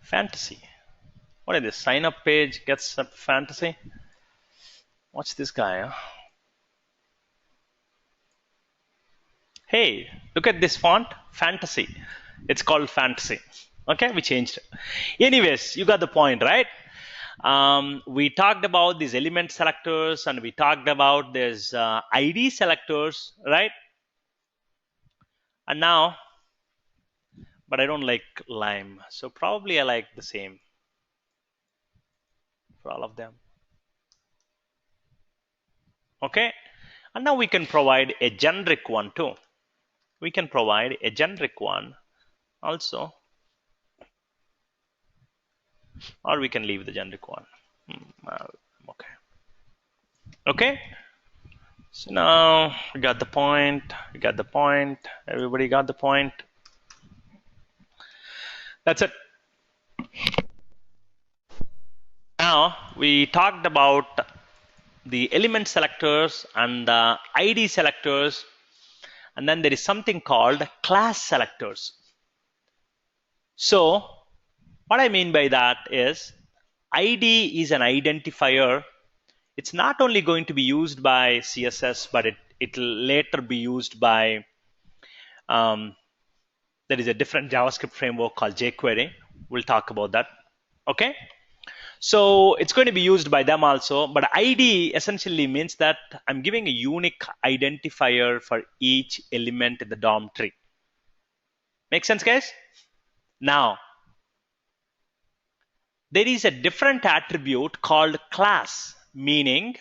Fantasy. What is this? Sign up page gets a fantasy. What's this guy? Huh? Hey, look at this font, fantasy. It's called fantasy. Okay, we changed it. Anyways, you got the point, right? We talked about these element selectors and we talked about this ID selectors, right? And now, but I don't like lime, so probably I like the same for all of them. Okay, and now we can provide a generic one too. We can provide a generic one also, or we can leave the generic one. Okay. Okay. So now we got the point. We got the point. Everybody got the point. That's it. Now we talked about the element selectors and the ID selectors, and then there is something called class selectors. So what I mean by that is ID is an identifier. It's not only going to be used by CSS, but it will later be used by there is a different JavaScript framework called jQuery. We'll talk about that. Okay. So it's going to be used by them also, but ID essentially means that I'm giving a unique identifier for each element in the DOM tree. Make sense, guys? Now, there is a different attribute called class, meaning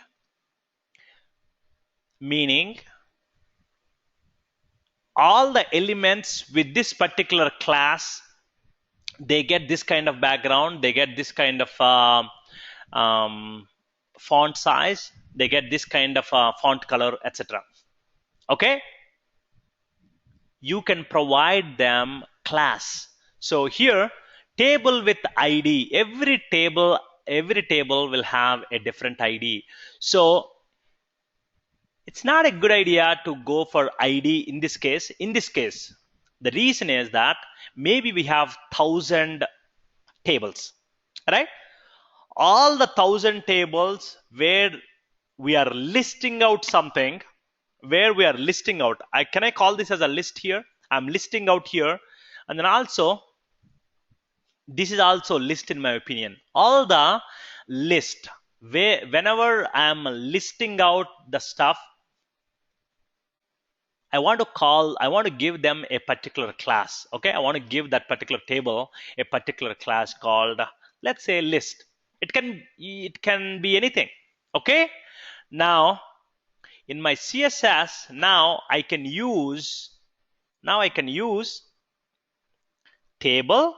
all the elements with this particular class, they get this kind of background, they get this kind of font size, they get this kind of font color, etc. Okay, you can provide them class. So here, table with ID, every table will have a different ID. So it's not a good idea to go for ID in this case. The reason is that maybe we have 1,000 tables, right? All the 1,000 tables where we are listing out something, can I call this as a list here? I'm listing out here, and then also this is also list in my opinion. All the list, whenever I'm listing out the stuff, I want to give them a particular class. Okay, I want to give that particular table a particular class called, let's say, list. It can be anything. Okay, now In my CSS, now I can use table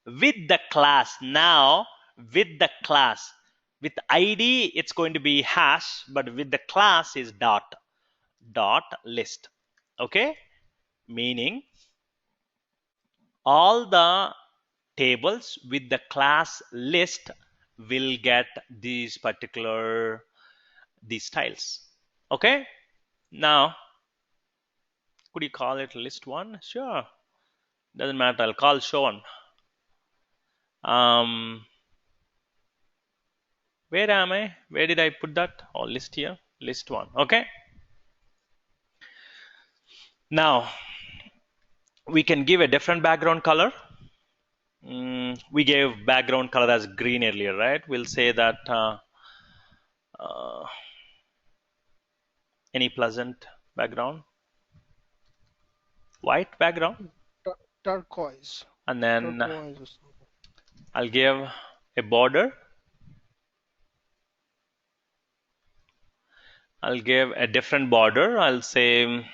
with the class. Now with the class, with ID it's going to be hash, but with the class is dot list. Okay, meaning all the tables with the class list will get these styles. Okay, now could you call it list one? Sure, doesn't matter. I'll call show one. Where am I? Where did I put that? Oh, list here, list one. Okay, now we can give a different background color. We gave background color as green earlier, right? We'll say that any pleasant background, white background, Turquoise. and then Turquoise or something. I'll give a border. I'll give a different border. I'll say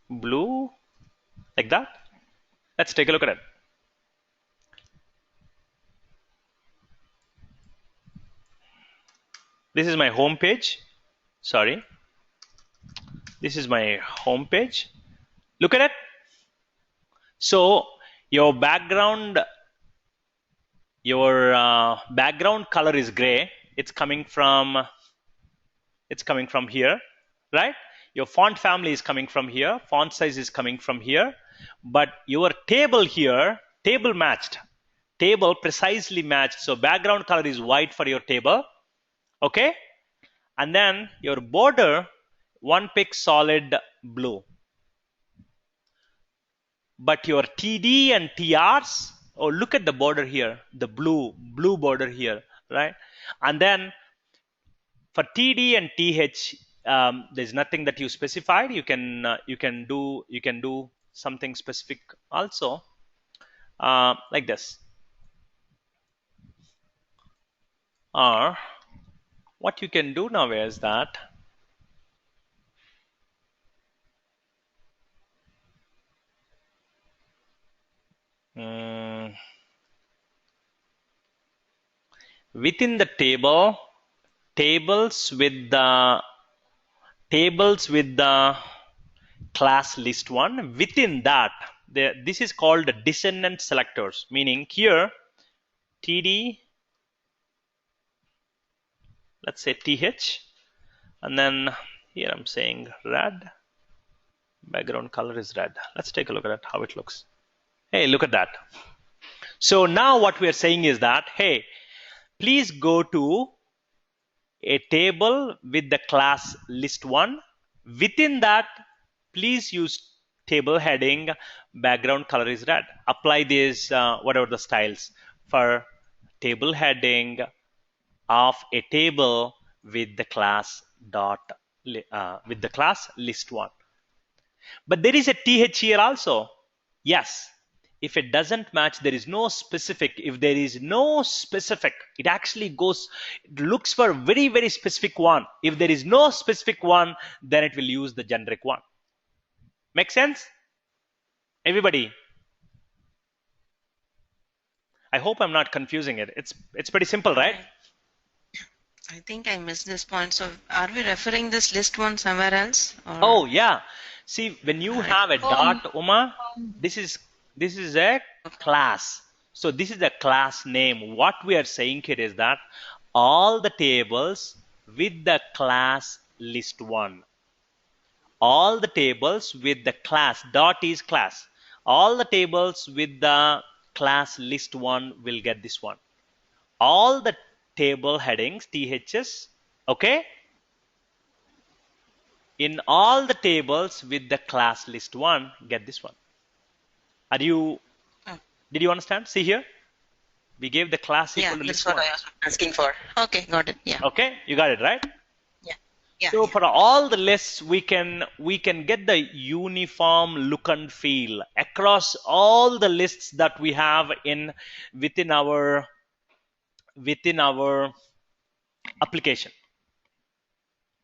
blue, like that. Let's take a look at it. This is my home page. Sorry. This is my home page. Look at it. So your background color is gray. It's coming from here, right? Your font family is coming from here. Font size is coming from here. But your table here, table matched. Table precisely matched. So background color is white for your table. Okay? And then your border, one pick solid blue. But your TD and TRs, oh, look at the border here, the blue border here, right? And then for TD and TH, there's nothing that you specified. You can do something specific also, like this. Or what you can do now is that within the table, tables with the class list one, within that this is called descendant selectors, meaning here TD, let's say TH, and then here I'm saying red, background color is red. Let's take a look at it, how it looks. Hey, look at that. So now what we are saying is that, hey, please go to a table with the class list one. Within that, please use table heading, background color is red. Apply these whatever the styles for table heading of a table with the class list one. But there is a th here also. Yes. If it doesn't match, there is no specific. If there is no specific, it actually it looks for very, very specific one. If there is no specific one, then it will use the generic one. Make sense? Everybody? I hope I'm not confusing it. It's pretty simple, right? I think I missed this point. So are we referring this list one somewhere else? Or? Oh, yeah. See, when you have a dot, Uma, this is a class. So this is a class name. What we are saying here is that all the tables with the class list one, all the tables with the class, dot is class, all the tables with the class list one will get this one. All the table headings, THs, okay? In all the tables with the class list one, get this one. Did you understand? See here, we gave the class equal to list one. Yeah, that's what I was asking for. Okay, got it. Yeah. Okay, you got it, right? Yeah. So for all the lists, we can get the uniform look and feel across all the lists that we have within our application.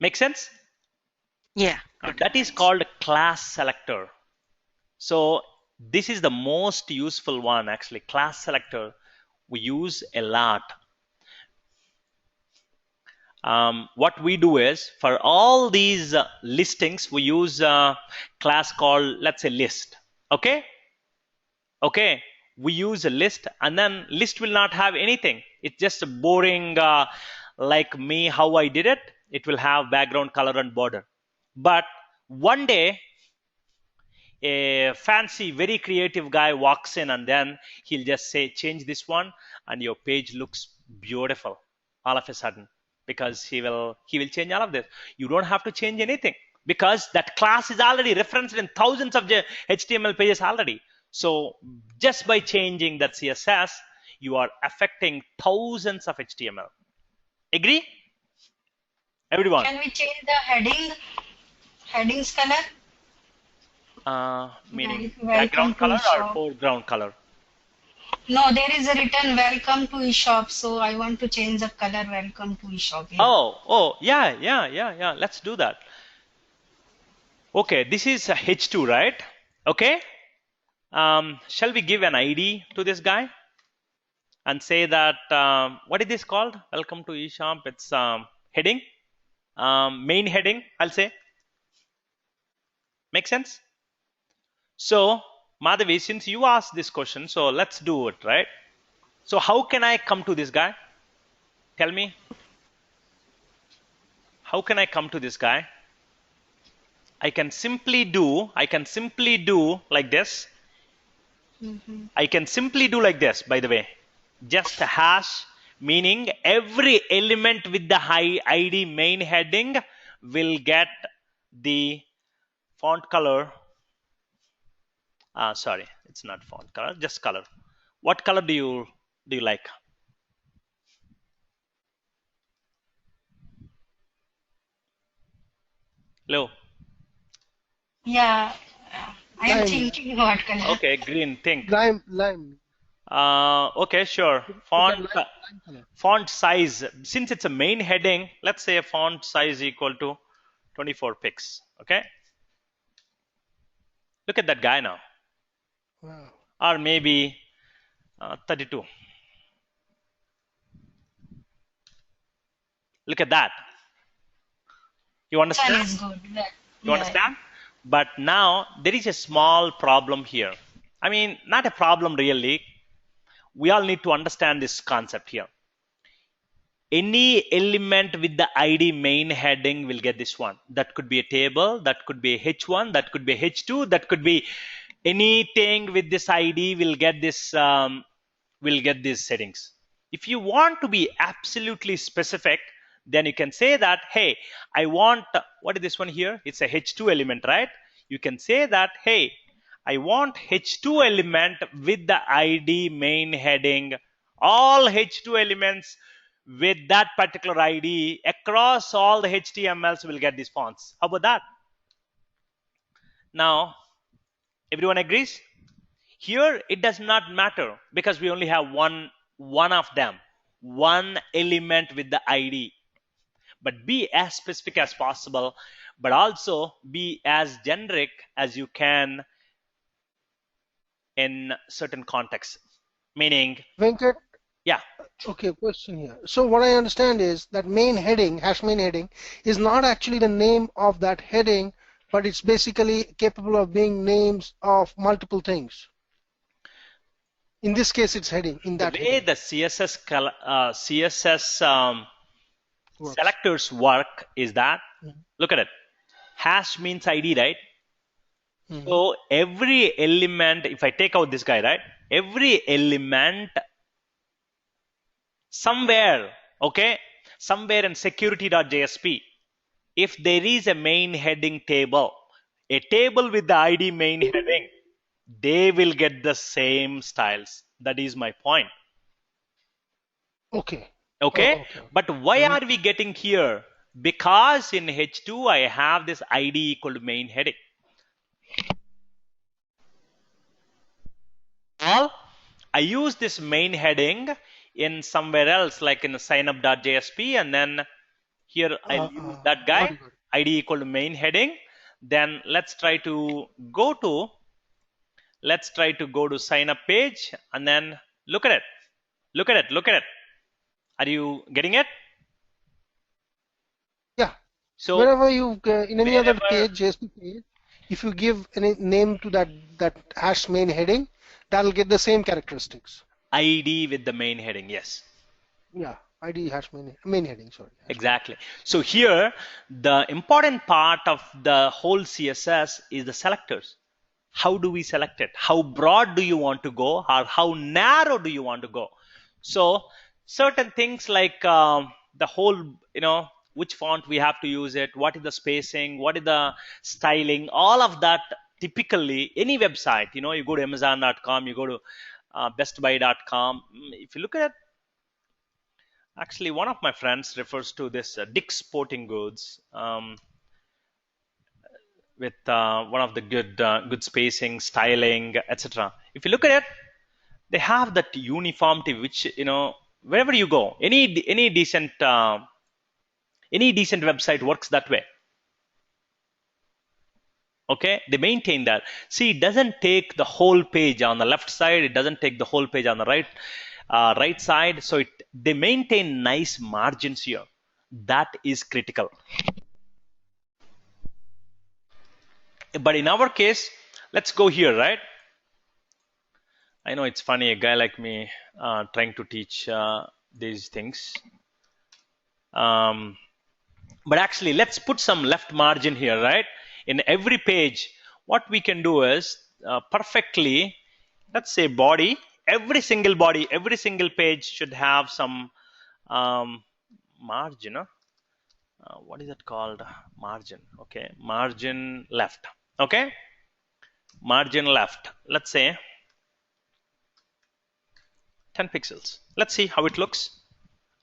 Make sense? Yeah, got it. That is Thanks. called class selector. So this is the most useful one actually. Class selector we use a lot. What we do is for all these listings we use a class called, let's say, list. Okay, we use a list, and then list will not have anything. It's just a boring, like me how I did it. It will have background color and border. But one day a fancy, very creative guy walks in, and then he'll just say, change this one, and your page looks beautiful all of a sudden, because he will change all of this. You don't have to change anything, because that class is already referenced in thousands of HTML pages already. So just by changing that CSS, you are affecting thousands of HTML. Agree, everyone? Can we change the headings color? Meaning Welcome background to color or eShop. foreground color? No, there is a written welcome to eShop, so I want to change the color welcome to eShop here. Oh, yeah. Let's do that. Okay, this is H2, right? Okay. Shall we give an ID to this guy and say that, what is this called? Welcome to eShop. It's heading, main heading, I'll say. Make sense? So, Madhavi, since you asked this question, so let's do it, right? So how can I come to this guy? Tell me. How can I come to this guy? I can simply do like this. I can simply do like this, by the way. Just a hash, meaning every element with the ID main heading will get the font color. Sorry, it's not font color, just color. What color do you like? Hello. Yeah, I am Lime, thinking what color. Okay, green. Think. lime. Okay, sure. Look at lime color. Font size. Since it's a main heading, let's say a font size equal to 24 pixels. Okay. Look at that guy now. Wow. Or maybe 32. Look at that. You Sun understand? is good. You understand? But now there is a small problem here. I mean, not a problem really. We all need to understand this concept here. Any element with the ID main heading will get this one. That could be a table, that could be a H1, that could be a H2, that could be anything with this ID will get this, will get these settings. If you want to be absolutely specific, then you can say that, hey, I want, what is this one here? It's a H2 element, right? You can say that, hey, I want H2 element with the ID main heading, all H2 elements with that particular ID across all the HTMLs will get these fonts. How about that? Now, everyone agrees? Here, it does not matter because we only have one of them, one element with the ID. But be as specific as possible, but also be as generic as you can in certain contexts. Meaning, Venkat, yeah. okay, question here. So what I understand is that main heading, hash main heading, is not actually the name of that heading, but it's basically capable of being names of multiple things. In this case, it's heading. In that the way heading. the CSS selectors work is that, look at it. Hash means ID, right? So every element, if I take out this guy, right? Every element somewhere, okay, somewhere in security.jsp, if there is a main heading table, a table with the ID main heading, they will get the same styles. That is my point. Okay. Okay. But why are we getting here? Because in H2 I have this ID equal to main heading. Well, I use this main heading in somewhere else, like in signup.jsp, and then Here I'll use that guy, got it. ID equal to main heading. Then let's try to go to sign up page, and then look at it. Look at it. Look at it. Are you getting it? Yeah. So Whenever you in any other wherever page, JSP page, if you give any name to that hash main heading, that'll get the same characteristics. ID with the main heading, yes. Yeah, ID hash main heading. Sorry. Exactly. So here, the important part of the whole CSS is the selectors. How do we select it? How broad do you want to go, or how narrow do you want to go? So certain things like the whole, which font we have to use it, what is the spacing, what is the styling, all of that. Typically, any website, you go to Amazon.com, you go to BestBuy.com. If you look at it, actually, one of my friends refers to this Dick's Sporting Goods. With one of the good spacing, styling, etc. If you look at it, they have that uniformity, which wherever you go, any decent website works that way. Okay, they maintain that. See, it doesn't take the whole page on the left side. It doesn't take the whole page on the right side. So they maintain nice margins here. That is critical. But in our case, let's go here, right? I know it's funny, a guy like me trying to teach these things. But actually, let's put some left margin here, right? In every page, what we can do is perfectly, let's say body, every single page should have some margin. What is it called? Margin. Okay, margin left. Okay, margin left. Let's say 10 pixels. Let's see how it looks.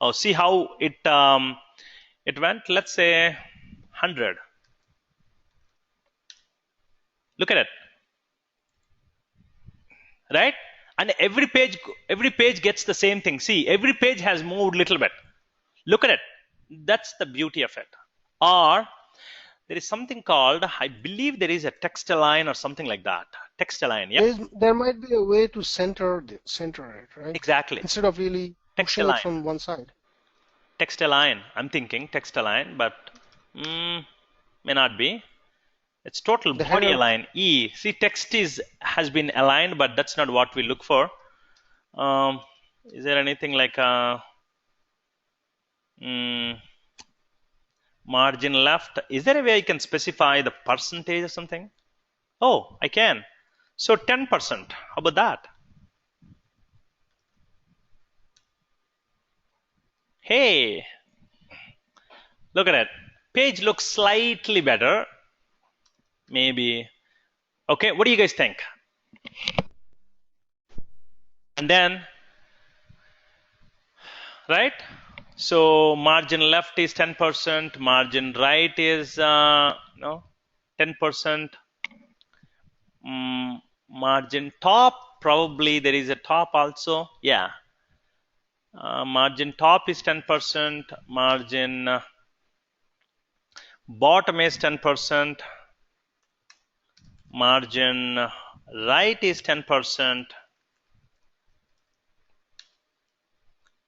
Oh, see how it went. Let's say 100. Look at it, right? And every page gets the same thing. See, every page has moved a little bit. Look at it. That's the beauty of it. Or there is something called, I believe there is a text align or something like that. Text align, yeah. There might be a way to center it, right? Exactly. Instead of really pushing it from one side. Text align. I'm thinking text align, but may not be. It's total The body header. align. E. See, text has been aligned, but that's not what we look for. Is there anything like a margin left? Is there a way I can specify the percentage or something? Oh, I can. So 10%. How about that? Hey, look at it. Page looks slightly better. Maybe. Okay, what do you guys think? And then, right? So margin left is 10%, margin right is 10%. Margin top, probably there is a top also. Yeah. Margin top is 10%, margin bottom is 10%, margin right is 10%.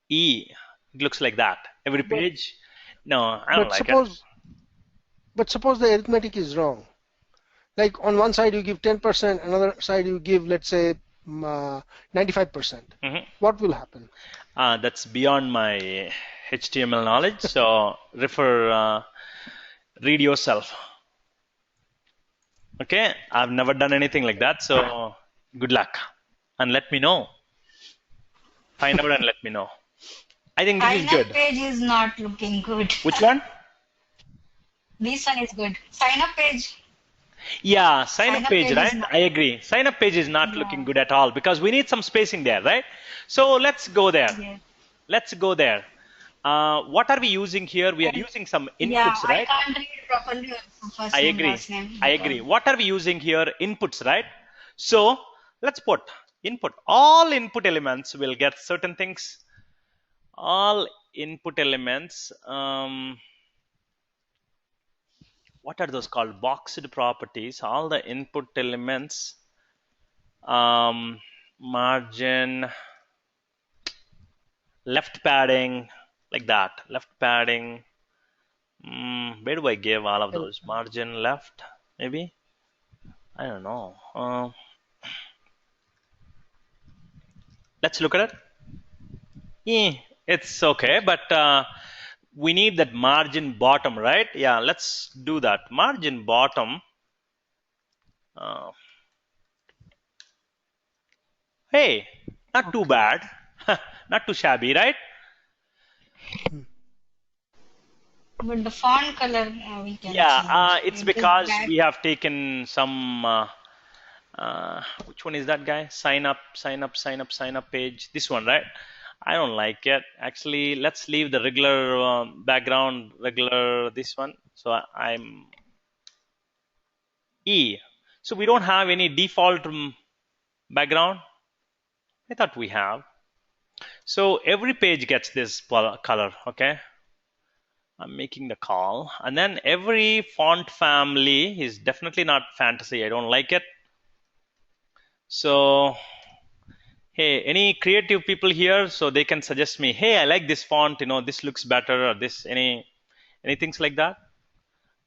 E, it looks like that. Every page. No, I don't like it. But suppose the arithmetic is wrong. Like on one side you give 10%, another side you give, let's say, 95%. What will happen? That's beyond my HTML knowledge. So read yourself. Okay, I've never done anything like that. So good luck and let me know. Find out and let me know. I think this is good. Sign up page is not looking good. Which one? This one is good. Sign up page. Yeah, sign up page, right? I agree. Sign up page is not looking good at all because we need some spacing there, right? So let's go there. Yes. Let's go there. What are we using here? We are using some inputs, right? I can't read properly first I name, agree. last name. I agree. What are we using here? Inputs, right? So let's put input. All input elements will get certain things. All input elements. what are those called? Boxed properties. All the input elements, margin, left padding, like that. Left padding. Where do I give all of those? Margin left, maybe? I don't know. Let's look at it. It's okay, but we need that margin bottom, right? Yeah, let's do that. Margin bottom. Uh, hey, not too bad. Not too shabby, right? But the font color we can Yeah, change. it's It is because black. we have taken some. Which one is that guy? Sign up, sign up, sign up, sign up page. This one, right? I don't like it. Actually, let's leave the regular background, regular this one. So I'm E. So we don't have any default background. I thought we have. So every page gets this color, okay? I'm making the call. And then every font family is definitely not fantasy. I don't like it. So, hey, any creative people here, so they can suggest me, hey, I like this font, this looks better, or this, any things like that.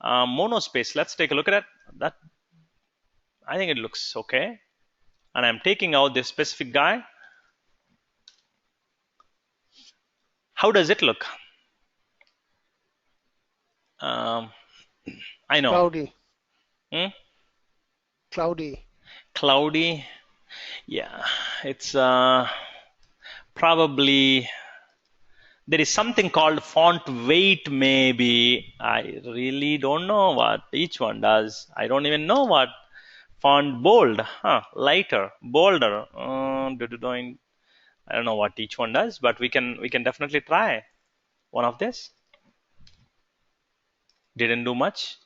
Monospace, let's take a look at it. That, I think it looks okay. And I'm taking out this specific guy. How does it look? I know. Cloudy. Cloudy. Yeah, it's probably there is something called font weight. Maybe I really don't know what each one does. I don't even know what font bold, lighter, bolder. I don't know what each one does, but we can definitely try one of this. Didn't do much.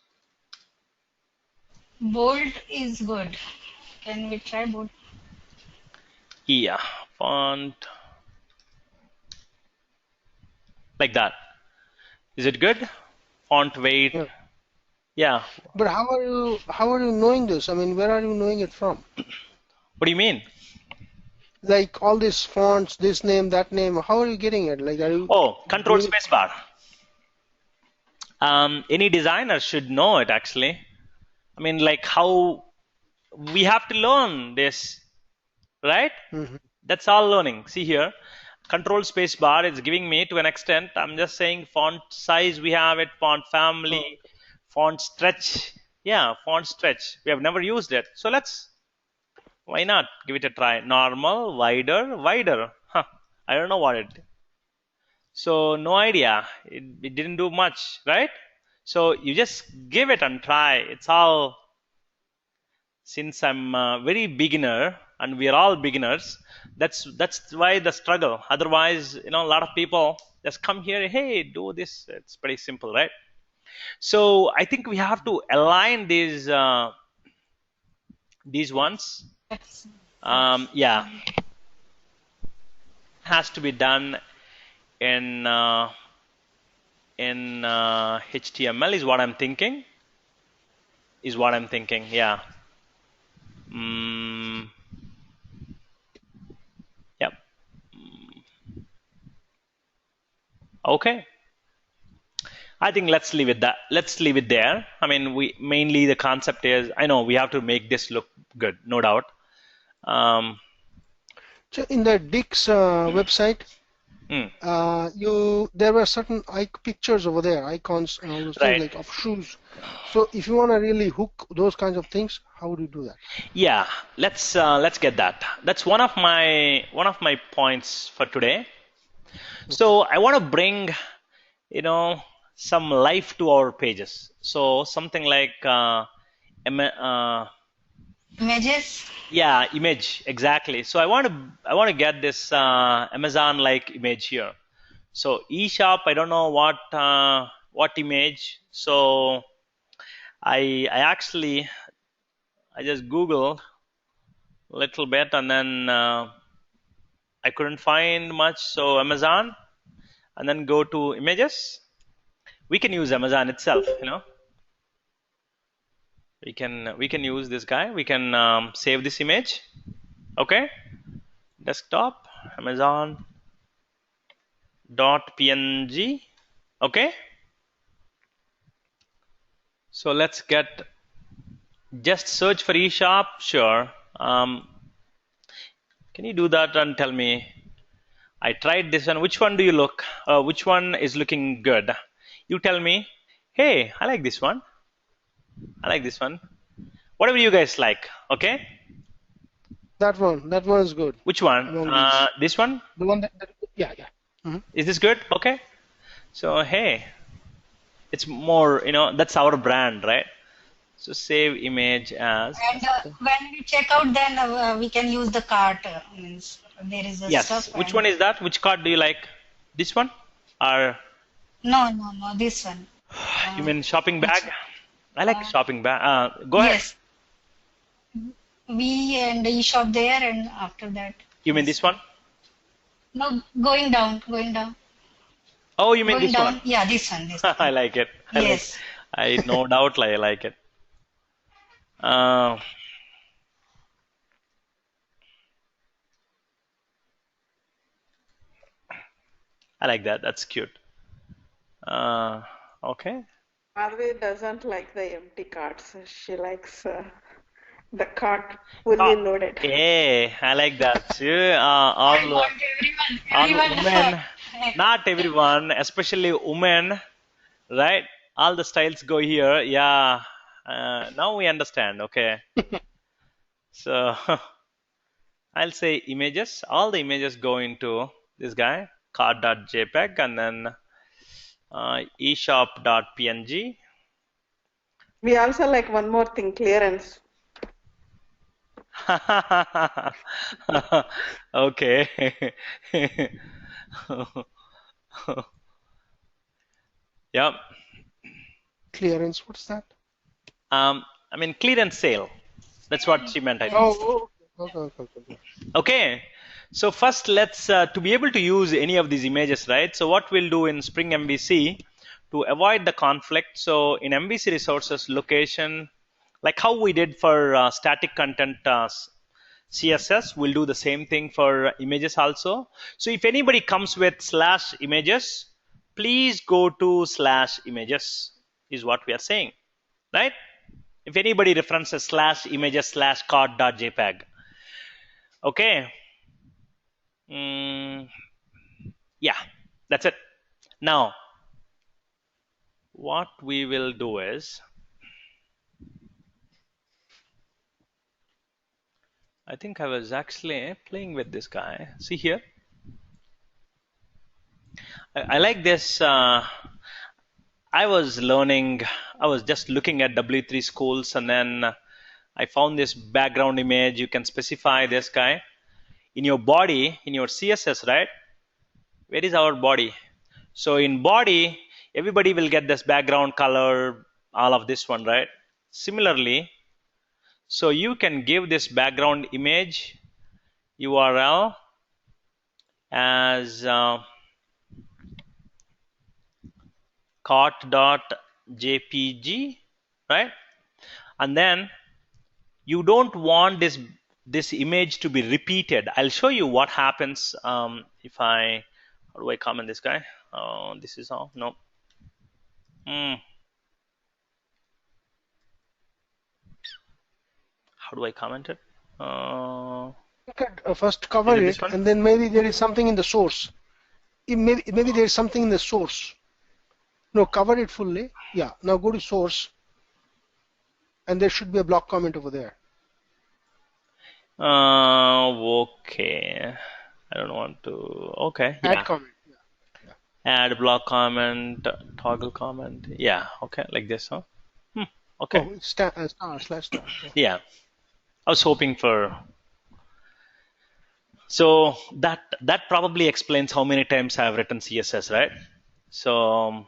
Bold is good. Can we try bold? Yeah, font like that. Is it good? Font weight. Yeah. But how are you knowing this? I mean, where are you knowing it from? What do you mean? Like all these fonts, this name, that name. How are you getting it? Like, are you? Oh, control space bar. Any designer should know it actually. I mean, like how we have to learn this, right? That's all learning. See here, control space bar is giving me to an extent. I'm just saying font size we have it, font family, font stretch. Yeah, font stretch. We have never used it. So why not give it a try? Normal, wider. I don't know what it. So no idea. It didn't do much, right? So you just give it and try. It's all, since I'm a very beginner and we are all beginners, that's why the struggle. Otherwise, a lot of people just come here, hey, do this. It's pretty simple, right? So I think we have to align these ones. Yeah, has to be done in HTML is what I'm thinking. Yeah. Yep. Okay. I think let's leave it there. I mean, mainly the concept is, I know we have to make this look good, no doubt. So in the Dick's website, there were certain pictures over there, icons and all those things like of shoes. So if you want to really hook those kinds of things, how would you do that? Yeah, let's get that. That's one of my points for today. So I want to bring some life to our pages. So something like images. Yeah, image, exactly. So I want to get this Amazon like image here. So eShop, I don't know what image. So I actually just Googled a little bit and then I couldn't find much. So Amazon, and then go to images. We can use Amazon itself, We can use this guy. We can save this image. Okay, desktop Amazon .png. Okay, so let's get just search for eShop. Sure. Can you do that and tell me? I tried this one. Which one do you look? Which one is looking good? You tell me. Hey, I like this one. I like this one. Whatever you guys like. Okay. That one is good. Which one? Among these. This one? The one that yeah. Mm-hmm. Is this good? Okay. So hey, it's more, that's our brand, right? So save image as. And when we check out, then we can use the cart. Means there is a Yes. stuff. Which one is that? Which card do you like? This one? Or No, this one. you mean shopping bag? Which, I like shopping bag. Go ahead. yes, we and eShop there, and after that. You mean this one? No, going down. Oh, you mean Going this down. one? Yeah, this one. I like it. Yes. I no doubt I like it. I like that. That's cute. Okay. Arvi doesn't like the empty carts. She likes the cart fully loaded. Yeah, I like that too. I want all everyone. women, not everyone, especially women, right? All the styles go here. Yeah. Now we understand. Okay. So I'll say images. All the images go into this guy, card.jpg, and then eshop.png. We also like one more thing, clearance. Okay. Yep. Clearance. What's that? I mean clearance sale. That's what she meant, I think. Oh, okay. Okay. So first, let's to be able to use any of these images, right? So what we'll do in Spring MVC to avoid the conflict. So in MVC resources location, like how we did for static content CSS, we'll do the same thing for images also. So if anybody comes with /images, please go to /images is what we are saying, right? If anybody references /images /card.jpg. Okay. Yeah, that's it. Now, what we will do is, I think I was actually playing with this guy. See here. I like this. I was just looking at W3 schools, and then I found this background image. You can specify this guy in your body, in your CSS, right? Where is our body? So in body, everybody will get this background color, all of this one, right? Similarly, so you can give this background image URL as cart.jpg, right? And then you don't want this image to be repeated. I'll show you what happens if how do I comment this guy? This is all, no. How do I comment it? First cover it, one? and then maybe there is something in the source. Maybe there is something in the source. No, cover it fully. Yeah. Now go to source, and there should be a block comment over there. Okay. I don't want to. Okay. Add Yeah. comment. Add block comment, toggle comment. Yeah. Okay. Like this, huh? Okay. Oh, star /star. Yeah. I was hoping for. So that probably explains how many times I have written CSS, right? So,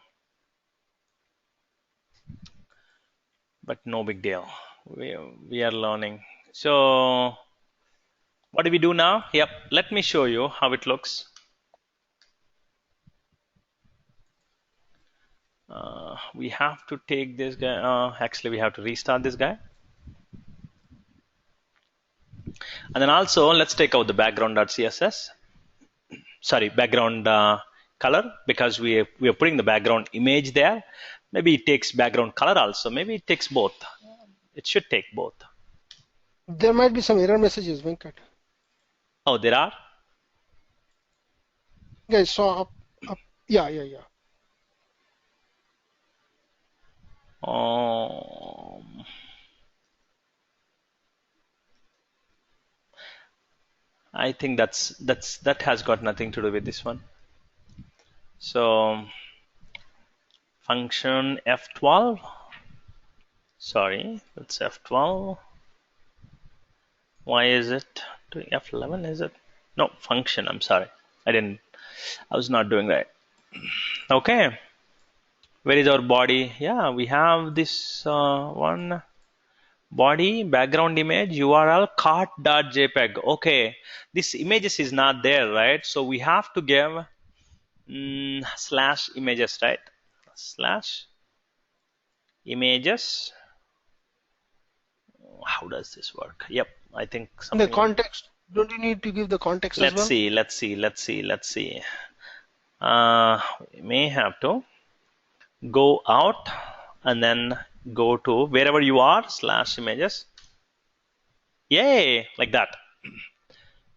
but no big deal. We are learning. So, what do we do now? Yep. Let me show you how it looks. We have to take this guy. Actually, we have to restart this guy. And then also, let's take out the background.css. Sorry, background color, because we are putting the background image there. Maybe it takes background color also. Maybe it takes both. It should take both. There might be some error messages, Venkat. Oh, there are? You guys saw up. Yeah. I think that has got nothing to do with this one. So function F12. Sorry, that's F12. Why is it doing F11? Is it? No, function. I'm sorry. I was not doing right. Okay. Where is our body? Yeah, we have this one body, background image, URL, cart.jpg. Okay, this images is not there, right? So we have to give slash images, right? Slash images. How does this work? Yep, I think In the something. context, don't you need to give the context as well? Let's see. We may have to go out and then go to wherever you are, slash images. Yay, like that.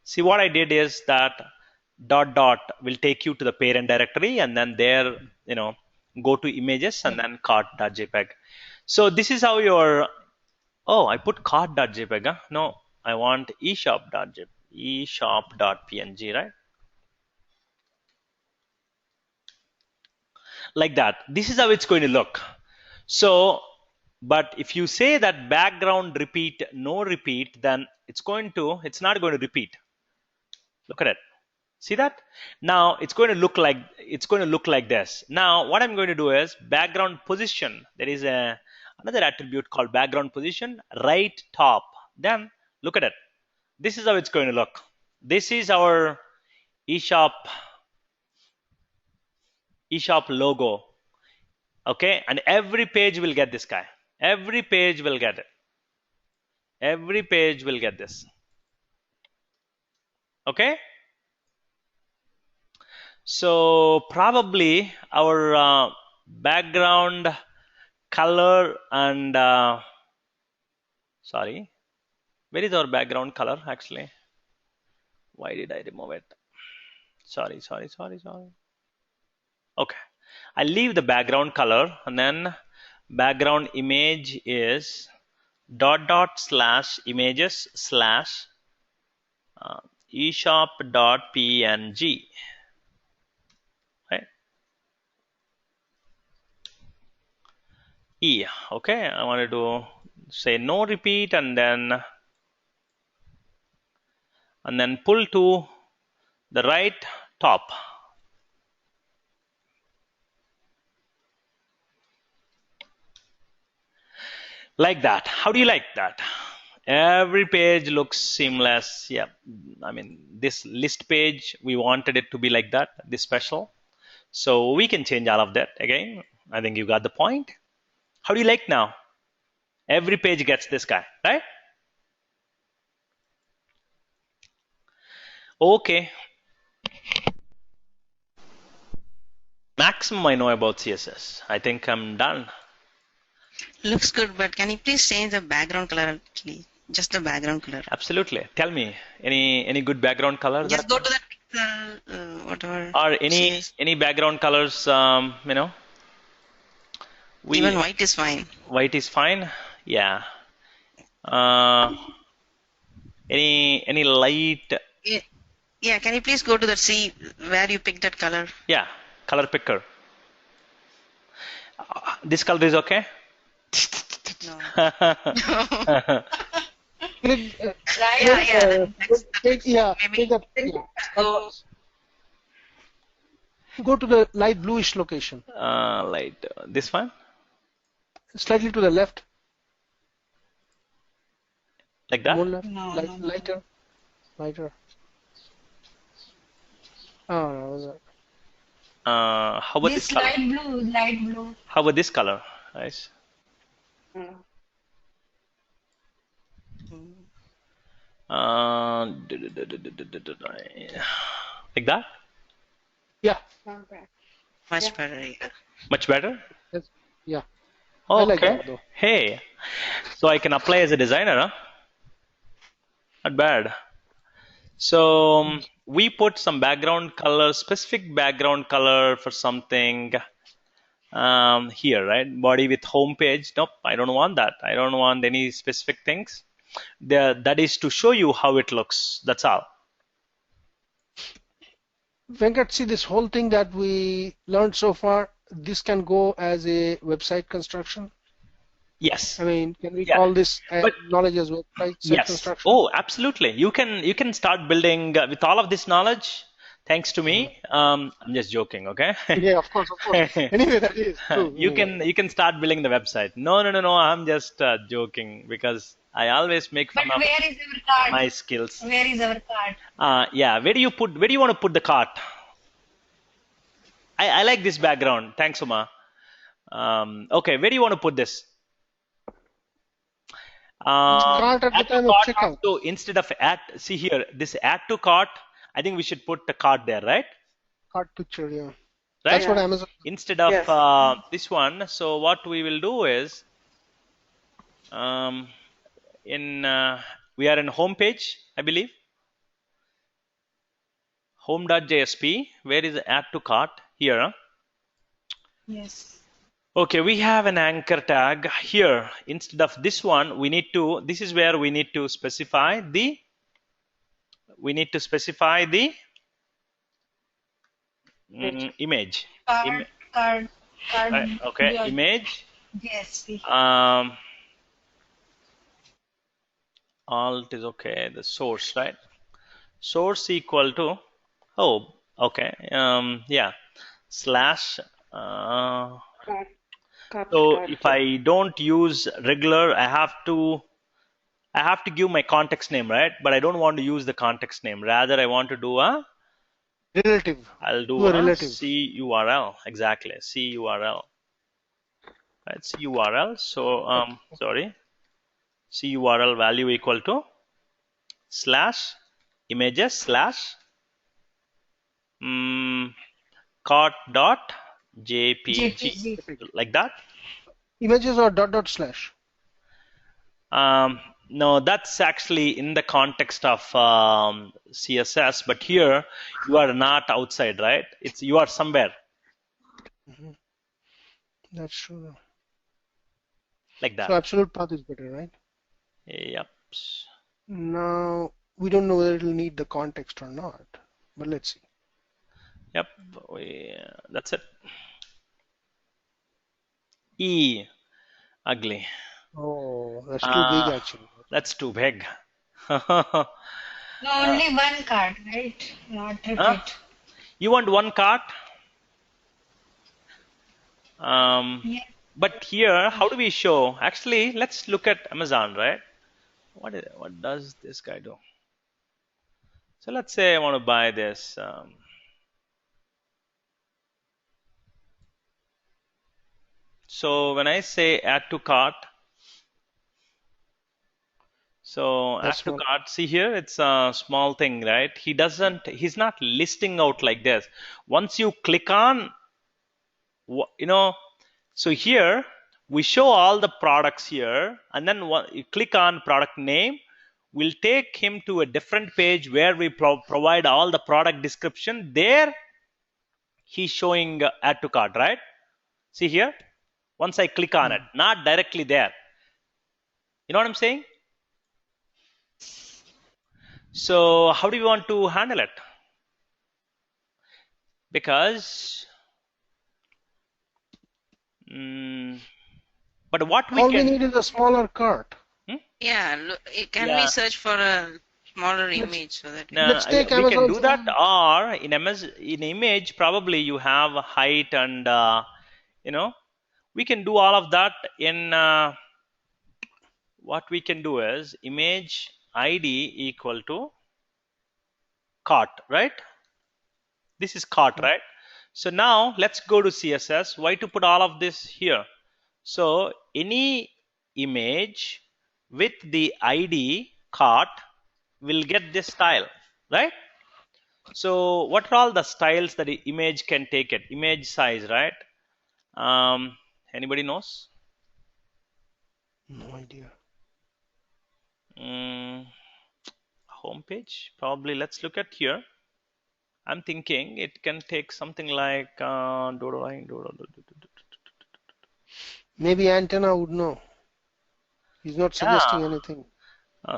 See, what I did is that dot will take you to the parent directory, and then there, go to images and then cart.jpg. So this is how your, oh, I put cart.jpg. Huh? No, I want eshop.png, right? Like that. This is how it's going to look. So, but if you say that background repeat, no repeat, then it's not going to repeat. Look at it. See that? Now it's going to look like this. Now what I'm going to do is background position. There is another attribute called background position, right top. Then look at it. This is how it's going to look. This is our eShop logo. Okay, and every page will get this guy. Every page will get it. Every page will get this. Okay. So probably our background color and sorry, where is our background color actually? Why did I remove it? Sorry. Okay, I'll leave the background color, and then background image is /images/ eshop.png. Right? Okay, I wanted to say no repeat, and then pull to the right top. Like that. How do you like that? Every page looks seamless. Yeah, I mean, this list page, we wanted it to be like that, this special. So we can change all of that again. I think you got the point. How do you like now? Every page gets this guy, right? Okay. Maximum I know about CSS. I think I'm done. Looks good, but can you please change the background color actually? Just the background color. Absolutely. Tell me, any good background color? Just go to the pixel, whatever. Or any background colors, Even white is fine. White is fine. Yeah. Any light? Yeah. Can you please go to the see where you picked that color? Yeah. Color picker. This color is okay. No. Go to the light bluish location. Light. This one? Slightly to the left. Like that? More left. No, lighter. Oh, no, was that? How about this This color? light blue. How about this color? Nice. Mm. Like that? Yeah, Not bad. Much Yeah. better. Yeah. Much better? that's, yeah. I like Okay. that though. Hey, so I can apply as a designer, huh? Not bad. So we put some background color, specific background color for something here, right? Body with home page. Nope, I don't want that. I don't want any specific things. That is to show you how it looks. That's all. Venkat, see this whole thing that we learned so far, this can go as a website construction. Yes. I mean, can we Yeah. call this But knowledge as website yes. construction? Oh, absolutely. You can start building with all of this knowledge. Thanks to me. I'm just joking, okay? Yeah, of course, of course. Anyway, that is true. you Anyway. can start building the website. No. I'm just joking because I always make But fun of where is our card? my skills. Where is our card? Yeah. Where do you want to put the cart? I like this background. Thanks, Uma. Okay. Where do you want to put this? Cart at the Add to time of cart has checkout. to, instead of add, see here, this add to cart, I think we should put the cart there, right? Cart picture, yeah. Right? That's what Yeah. Amazon. Instead of Yes. this one, so what we will do is, we are in home page, I believe. Home.jsp. Where is add to cart? Here. Huh? Yes. Okay, we have an anchor tag here. Instead of this one, this is where we need to specify the image. Card. Right, okay, Yeah. image. JSP. Alt is okay, the source, right? Source equal to, oh, okay, yeah, slash. So if I don't use regular, I have to give my context name, right? But I don't want to use the context name. Rather, I want to do Relative. I'll do a a relative. CURL, exactly, CURL. Right, CURL. So, sorry, CURL value equal to slash images slash cart dot jpg, like that. Images or dot slash? No, that's actually in the context of CSS, but here you are not outside, right? You are somewhere. That's true. Like that. So absolute path is better, right? Yep. Now we don't know whether it'll need the context or not, but let's see. Yep. That's it. E. Ugly. Oh, that's too big actually. That's too big. No, only one card, right? Not repeat. You want one cart? Yeah. But here, how do we show? Actually, let's look at Amazon, right? What does this guy do? So let's say I want to buy this. So when I say add to cart, so add to cart, see here, it's a small thing, right? He's not listing out like this. Once you click on, so here we show all the products here, and then you click on product name, we'll take him to a different page where we provide all the product description. There, he's showing add to cart, right? See here, once I click on it, not directly there. You know what I'm saying? So how do you want to handle it? Because, but what all we need is a smaller cart. Yeah, can we search for a smaller image so that let's take we Amazon can do that, or in image probably you have height and we can do all of that in what we can do is image ID equal to cart, right? This is cart, right? So now let's go to CSS. Why to put all of this here? So any image with the ID cart will get this style, right? So what are all the styles that the image can take it? Image size, right? Anybody knows? No idea. Homepage, probably. Let's look at here. I'm thinking it can take something like Maybe Antenna would know. He's not suggesting anything.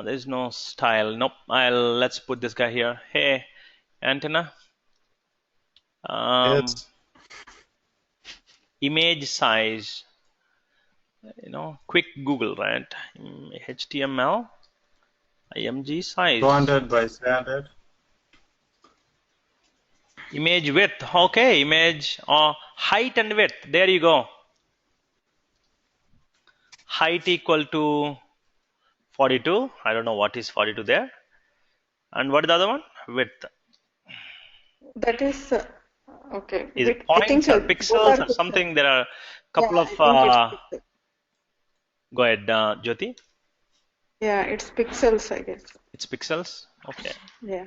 there's no style. Nope. Let's put this guy here. Hey, Antenna. Yes. Image size. Quick Google, right? HTML, IMG size. 200 by 300. Image width. Okay, image height and width. There you go. Height equal to 42. I don't know what is 42 there. And what is the other one? Width. That is okay. Is it I think points or both pixels are or something? There are a couple Yeah, of. I think it's pixels. Go ahead, Jyoti. Yeah, it's pixels, I guess. It's pixels. Okay. Yeah.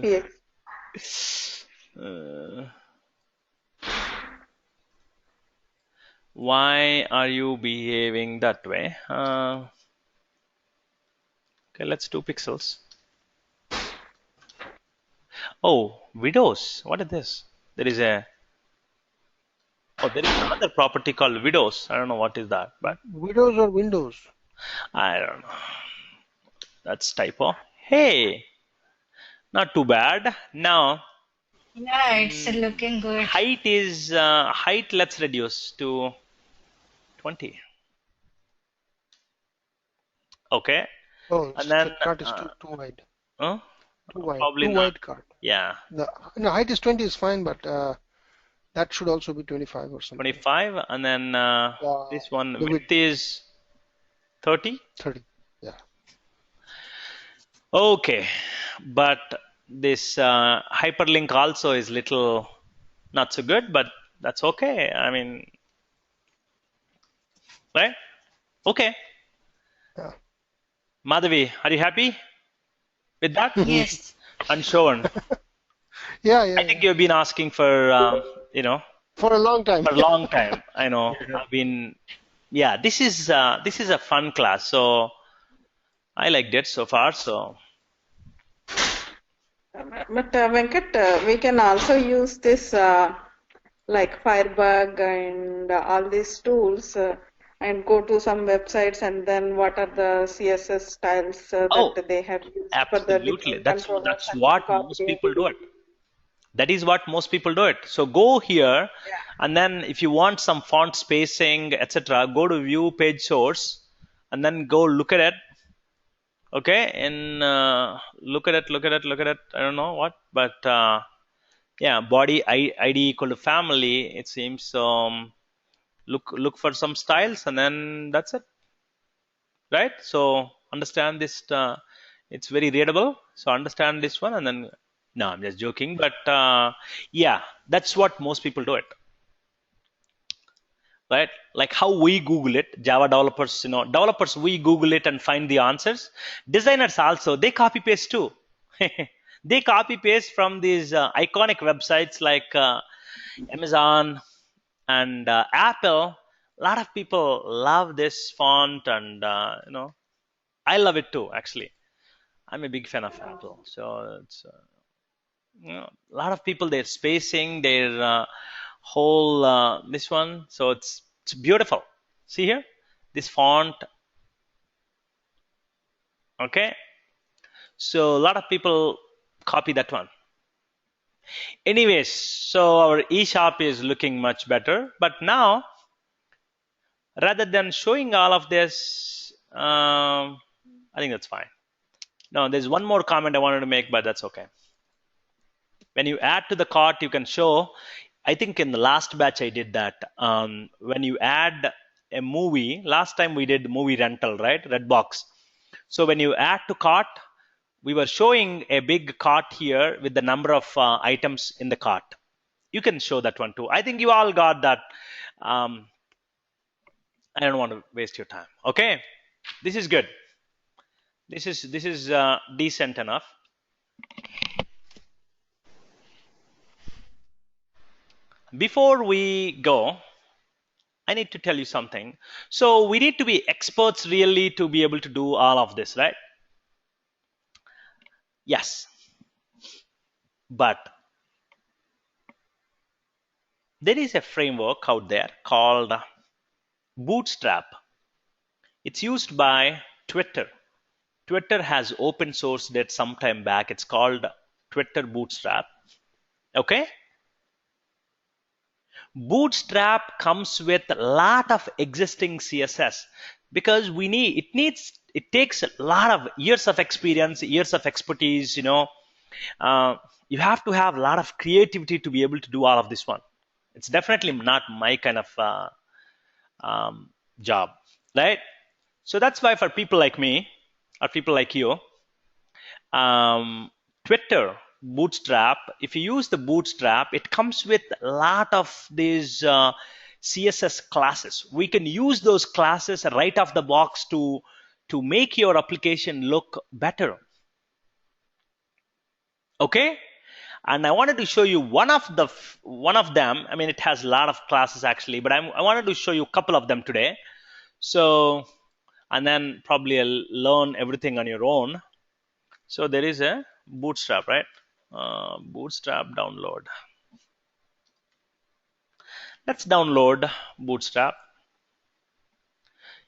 Yes. Why are you behaving that way? Okay, let's do pixels. Oh, widows. What is this? There is a. Oh, there is another property called widows. I don't know what is that, but Widows or Windows? I don't know. That's typo. Hey, not too bad. Now Yeah, it's looking good. height is height. Let's reduce to 20. Okay, Oh, and then the cart is too wide. huh? Too wide. Probably Too not. wide cart. Yeah, No, height is 20 is fine, but that should also be 25 or something. 25, and then this one the width is 30. 30. Yeah. Okay, but this hyperlink also is little not so good, but that's okay. I mean, right? Okay. Yeah. Madhavi, are you happy with that? Yes. And Shovan, Yeah. I think you've been asking for, For a long time. for a long time. I know. I've been, yeah. This is a fun class, so I liked it so far. So But Venkat, we can also use this like Firebug and all these tools and go to some websites and then what are the CSS styles that they have used for the absolutely, different that's controllers and what copy most and people do it. paste. That is what most people do it. So go here, and then if you want some font spacing, etc., go to view page source, and then go look at it. Okay, and look at it. I don't know what, but yeah, body ID equal to family. It seems look for some styles, and then that's it, right? So understand this. It's very readable. So understand this one, and then no, I'm just joking, but yeah, that's what most people do it. Right? Like how we Google it, Java developers, developers, we Google it and find the answers. Designers also, they copy paste too. They copy paste from these iconic websites like Amazon and Apple. A lot of people love this font, and I love it too. Actually, I'm a big fan of Apple, so it's a lot of people they're spacing their whole this one, so it's beautiful. See here, this font. Okay, so a lot of people copy that one. Anyways, so our eShop is looking much better, but now rather than showing all of this, I think that's fine. Now there's one more comment I wanted to make, but that's okay. When you add to the cart, you can show. I think in the last batch I did that. When you add a movie, last time we did movie rental, right? Redbox. So when you add to cart, we were showing a big cart here with the number of items in the cart. You can show that one too. I think you all got that. Um, I don't want to waste your time. Okay, this is good. This is decent enough. Before we go, I need to tell you something. So we need to be experts really to be able to do all of this, right? Yes. But there is a framework out there called Bootstrap. It's used by Twitter. Twitter has open sourced it some time back. It's called Twitter Bootstrap. Okay? Bootstrap comes with a lot of existing CSS because it takes a lot of years of experience, years of expertise, you have to have a lot of creativity to be able to do all of this one. It's definitely not my kind of job, right? So that's why for people like me or people like you, Twitter Bootstrap, if you use the Bootstrap, it comes with a lot of these CSS classes. We can use those classes right off the box to make your application look better. Okay? And I wanted to show you one of them. I mean, it has a lot of classes actually, but I wanted to show you a couple of them today. So, and then probably I'll learn everything on your own. So there is a Bootstrap, right? Bootstrap download. Let's download Bootstrap.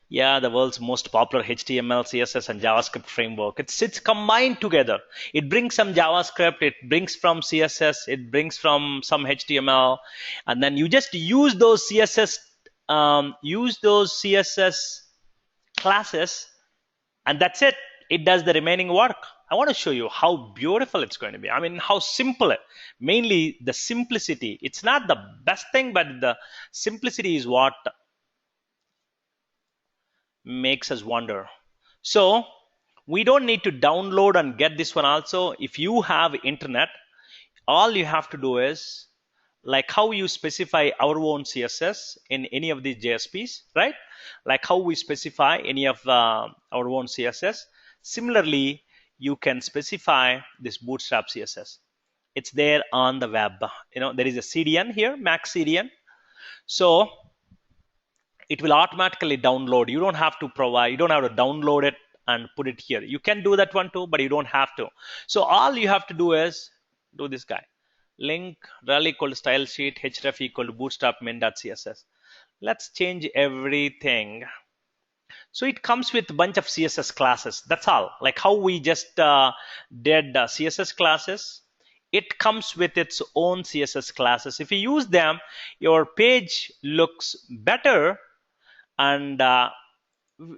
Yeah, the world's most popular HTML, CSS, and JavaScript framework. It's combined together. It brings some JavaScript, it brings from CSS, it brings from some HTML, and then you just use those CSS classes, and that's it. It does the remaining work. I want to show you how beautiful it's going to be. I mean, how simple mainly the simplicity. It's not the best thing, but the simplicity is what makes us wonder. So we don't need to download and get this one also. If you have internet, all you have to do is like how you specify our own CSS in any of these JSPs, right? Like how we specify any of our own CSS. Similarly, you can specify this Bootstrap CSS. It's there on the web. There is a CDN here, Max CDN. So it will automatically download. You don't have to download it and put it here. You can do that one too, but you don't have to. So all you have to do is do this guy. Link rel equal to style sheet href equal to bootstrap min.css. Let's change everything. So it comes with a bunch of CSS classes. That's all. Like how we just did CSS classes. It comes with its own CSS classes. If you use them, your page looks better, and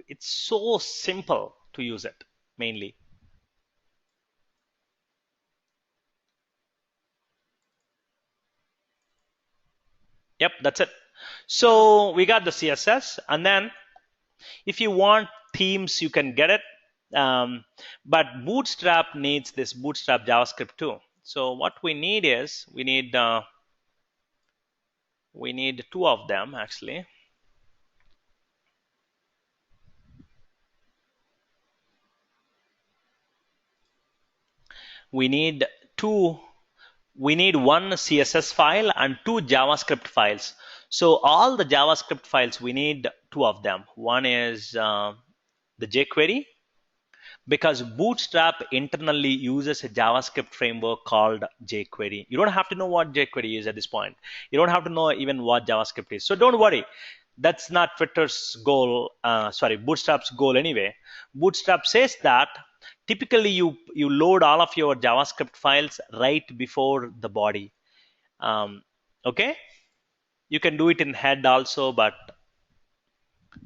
it's so simple to use it mainly. Yep, that's it. So we got the CSS, and then if you want themes, you can get it. But Bootstrap needs this Bootstrap JavaScript too. So what we need is we need two of them actually. We need one CSS file and two JavaScript files. So all the JavaScript files, we need two of them. One is the jQuery, because Bootstrap internally uses a JavaScript framework called jQuery. You don't have to know what jQuery is at this point. You don't have to know even what JavaScript is. So don't worry. That's not Twitter's goal, Bootstrap's goal anyway. Bootstrap says that typically you load all of your JavaScript files right before the body. Okay, you can do it in head also, but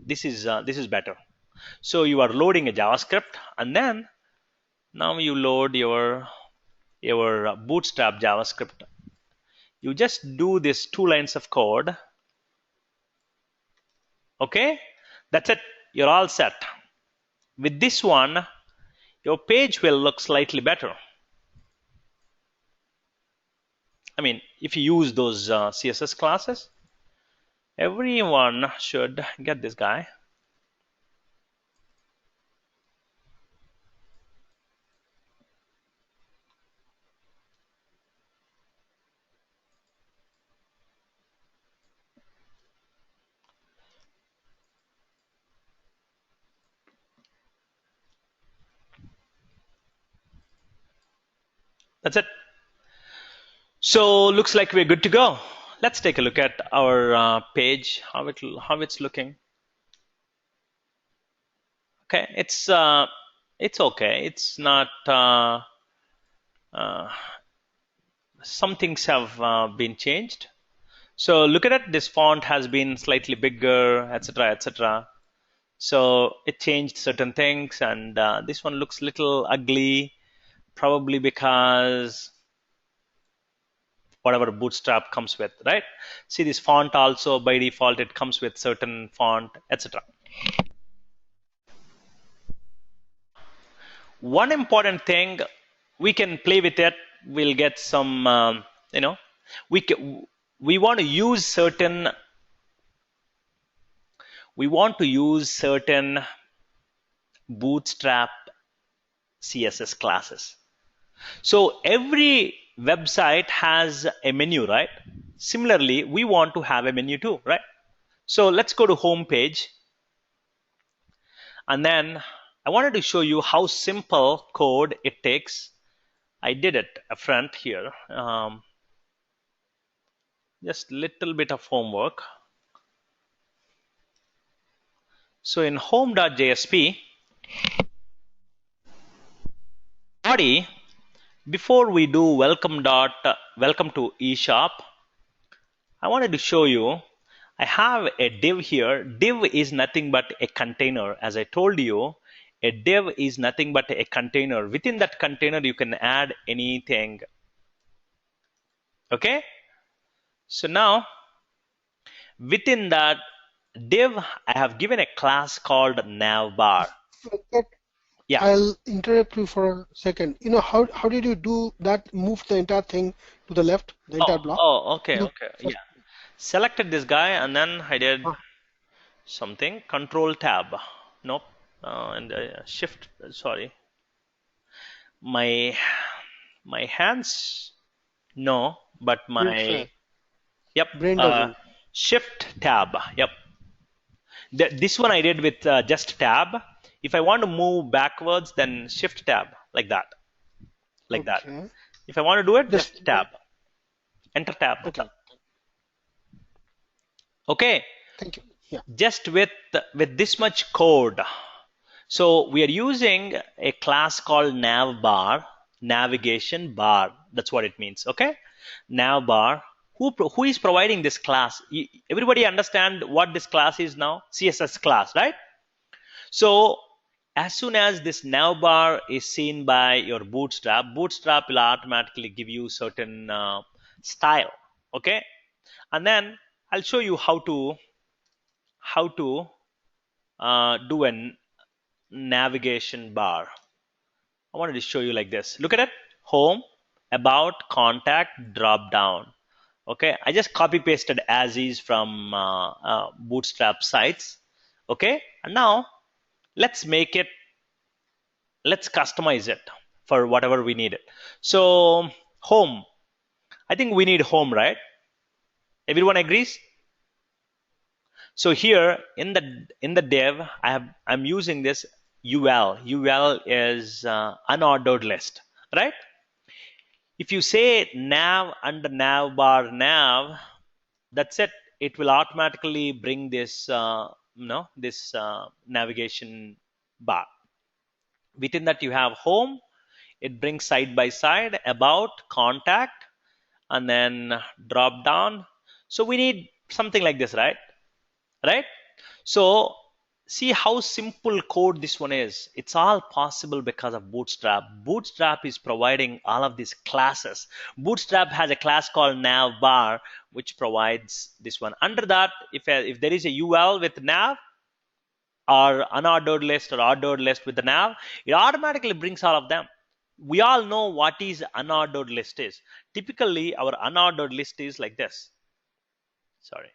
this is better. So you are loading a JavaScript, and then now you load your Bootstrap JavaScript. You just do this 2 lines of code. Okay, that's it. You're all set. With this one, your page will look slightly better. I mean, if you use those CSS classes, everyone should get this guy. That's it. So looks like we're good to go. Let's take a look at our page, how it's looking. Okay, it's okay. It's not. Some things have been changed. So look at it. This font has been slightly bigger, etc., etc. So it changed certain things, and this one looks little ugly, probably because whatever Bootstrap comes with, right? See this font also by default it comes with certain font, etc. One important thing, we can play with it. We'll get some, we we want to use certain Bootstrap CSS classes. So every website has a menu, right? Similarly, we want to have a menu too, right? So let's go to home page. And then I wanted to show you how simple code it takes. I did it up front here. Just little bit of homework. So in home.jsp, body, before we do welcome to eShop, I wanted to show you I have a div here. Div is nothing but a container. As I told you, a div is nothing but a container. Within that container, you can add anything. Okay? So now, within that div, I have given a class called navbar. Yeah. I'll interrupt you for a second. You know, how did you do that? Move the entire thing to the left, the entire block? Oh, okay, Look, okay. Yeah. Selected this guy and then I did something. Control tab. Nope. And shift. Sorry. My hands. No, but my. Yep. Brain doesn't. Shift tab. Yep. This one I did with just tab. If I want to move backwards, then shift tab like that. Like that. If I want to do it, just tab. Enter tab. Okay. Okay. Thank you. Yeah. Just with this much code. So we are using a class called navbar, navigation bar. That's what it means. Okay. Navbar. Who is providing this class? Everybody understand what this class is now? CSS class, right? So as soon as this navbar is seen by your Bootstrap will automatically give you certain style. Okay. And then I'll show you how to do a navigation bar. I wanted to show you like this. Look at it. Home, about, contact, drop down. Okay, I just copy pasted as is from Bootstrap sites. Okay, and now let's customize it for whatever we need it. So home, I think we need home, right? Everyone agrees? So here in the div, I'm using this UL. UL is unordered list, right? If you say nav under navbar nav, that's it. It will automatically bring this navigation bar. Within that you have home. It brings side by side, about, contact, and then drop down. So we need something like this, right? Right? So see how simple code this one is. It's all possible because of Bootstrap. Bootstrap is providing all of these classes. Bootstrap has a class called navbar, which provides this one. Under that, if there is a UL with nav or unordered list or ordered list with the nav, it automatically brings all of them. we all know what is unordered list is. Typically, our unordered list is like this. Sorry.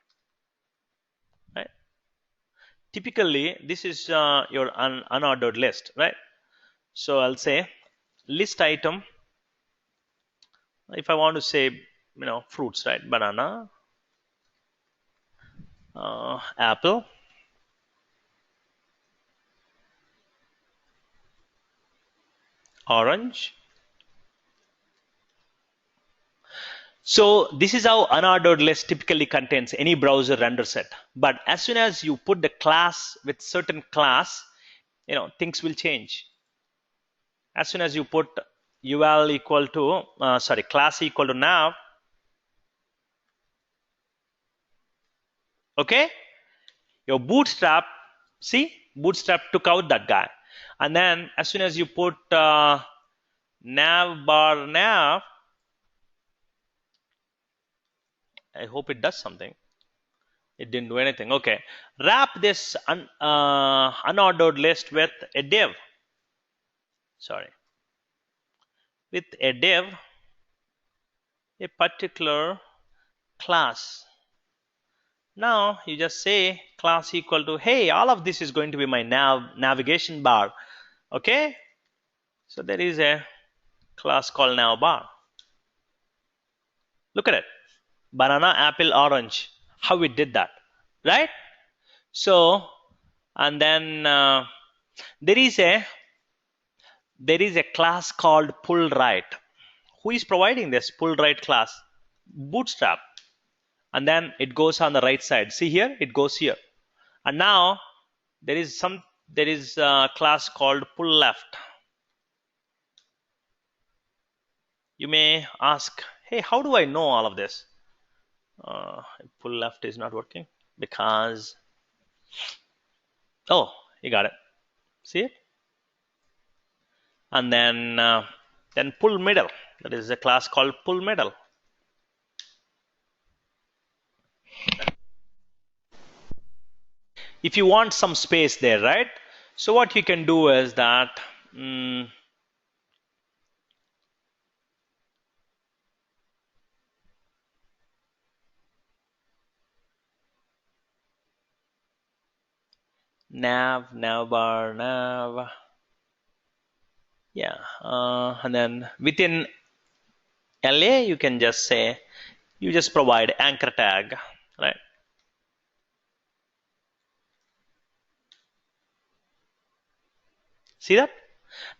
Right? Typically, this is your unordered list, right? So I'll say list item. If I want to say, fruits, right? Banana, apple, orange. So this is how unordered list typically contains. Any browser renders it. But as soon as you put the class with certain class, things will change. As soon as you put ul equal to class equal to nav, okay, your bootstrap, see, bootstrap took out that guy. And then as soon as you put nav bar nav, I hope it does something. It didn't do anything. Okay, wrap this unordered list with a div. Sorry, with a div, a particular class. Now you just say class equal to, hey, all of this is going to be my navigation bar. Okay, so there is a class called nav bar. Look at it, banana, apple, orange. How we did that, right? So, and then there is a class called pull right. Who is providing this pull right class? Bootstrap. And then it goes on the right side. See here, it goes here. And now there is a class called pull left. You may ask, hey, how do I know all of this? Pull left is not working because, oh, you got it. See it? And then pull middle. That is a class called pull middle. If you want some space there, right? So what you can do is that nav bar, nav. Yeah, and then within LA, you can just say, you just provide anchor tag, right? See that?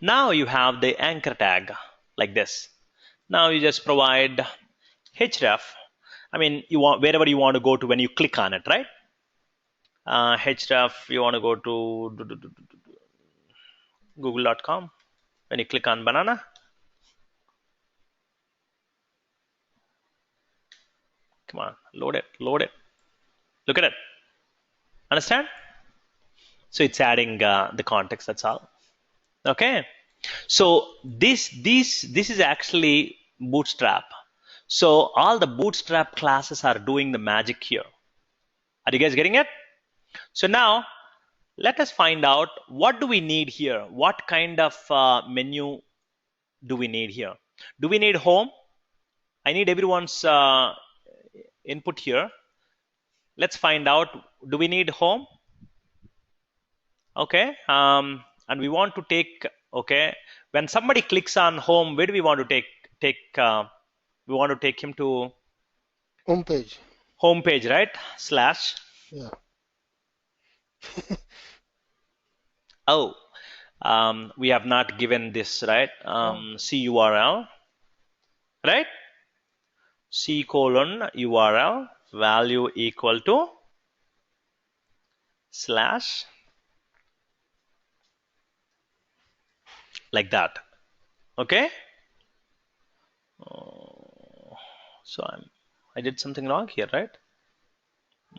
Now you have the anchor tag like this. Now you just provide href. I mean, you want wherever you want to go to when you click on it, right? Href, you want to go to google.com when you click on banana. Come on, load it. Look at it. Understand? So it's adding the context, that's all. Okay. So this is actually Bootstrap. So all the Bootstrap classes are doing the magic here. Are you guys getting it? So now let us find out what do we need here. What kind of menu do we need here? Do we need home? I need everyone's input here. Let's find out. Do we need home? Okay. And we want to take, okay, when somebody clicks on home, where do we want to take we want to take him to Home page. Home page, right? Slash. Yeah. Oh, we have not given this, right? CURL, right? C:\URL value equal to slash, like that. Okay. So I did something wrong here, right?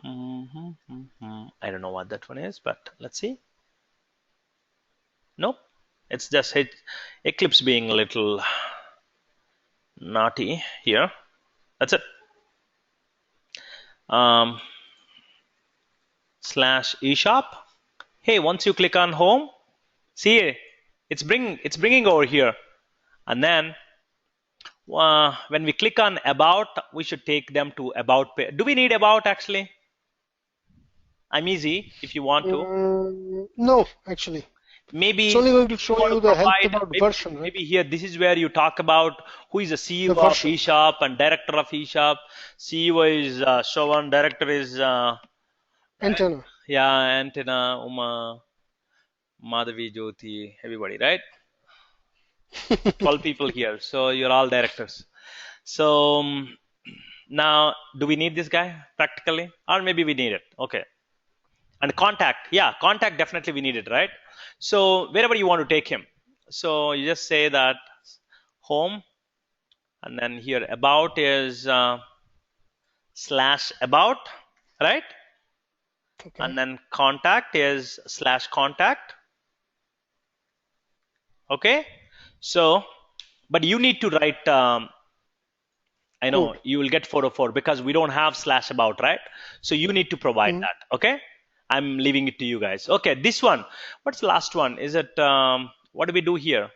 I don't know what that one is, but let's see. Nope, it's just Eclipse being a little naughty here. That's it. Slash eShop. Hey, once you click on home, see it's bringing over here. And then when we click on about, we should take them to about page. Do we need about actually? I'm easy if you want to. No, actually. It's Maybe only going to show want to you the help provide, about maybe, version, right? maybe here, this is where you talk about who is the CEO The of version. eShop and director of eShop. CEO is Shovan, director is, Antenna. yeah, Antenna, Uma, Madhavi, Jyoti, everybody, right? 12 people here. So you're all directors. So now, do we need this guy practically? Or maybe we need it. Okay. And contact. Yeah, contact definitely we need it, right? So wherever you want to take him. So you just say that home, and then here about is slash about, right? Okay. And then contact is slash contact. Okay. So, but you need to write, I know Code. you will get 404 because we don't have slash about, right? So you need to provide Mm. that. Okay. I'm leaving it to you guys. Okay. This one, what's the last one? Is it, what do we do here?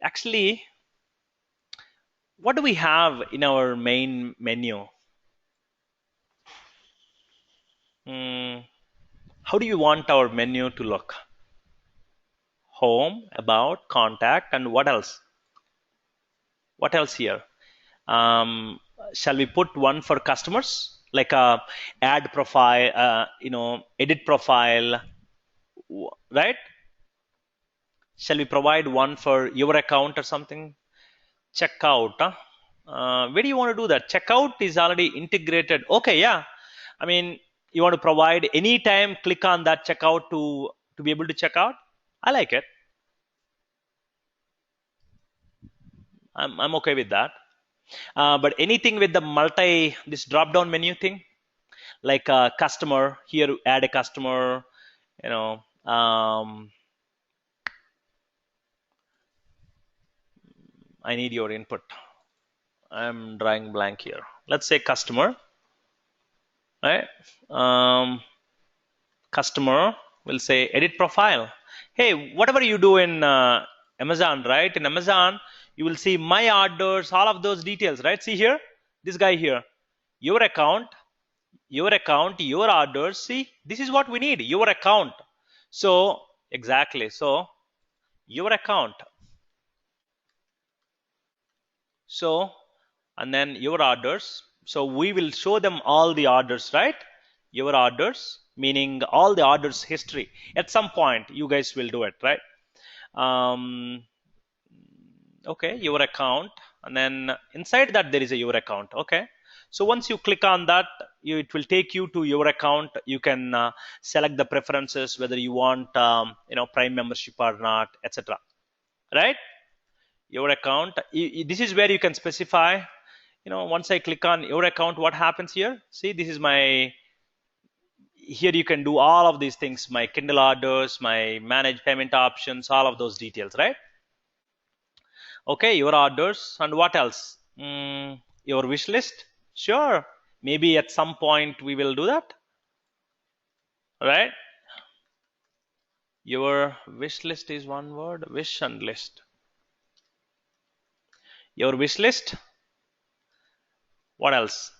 Actually, what do we have in our main menu? How do you want our menu to look? Home, about, contact, and what else? What else here? Um, shall we put one for customers, like a add profile, edit profile, right? Shall we provide one for your account or something? Checkout. Huh? Where do you want to do that? Checkout is already integrated. Okay, yeah. I mean, you want to provide anytime, click on that checkout to be able to check out. I like it. I'm okay with that. But anything with the this drop down menu thing, like a customer, here add a customer, you know, I need your input. I'm drawing blank here. Let's say customer, right? Customer will say edit profile. Hey, whatever you do in Amazon, right? In Amazon, you will see my orders, all of those details, right? See here, this guy here, your account, your orders. See, this is what we need, your account. So, exactly. So, your account. So, and then your orders. So, we will show them all the orders, right? Your orders, meaning all the orders history. At some point, you guys will do it, right? Okay, your account. And then inside that, there is a your account. Okay. So once you click on that, it will take you to your account. You can select the preferences, whether you want, Prime membership or not, etc. Right? Your account. This is where you can specify. Once I click on your account, what happens here? See, this is my. Here you can do all of these things: my Kindle orders, my manage payment options, all of those details, right? Okay, your orders and what else? Your wish list. Sure. Maybe at some point we will do that. Right? Your wish list is one word. Wish and list. Your wish list. What else?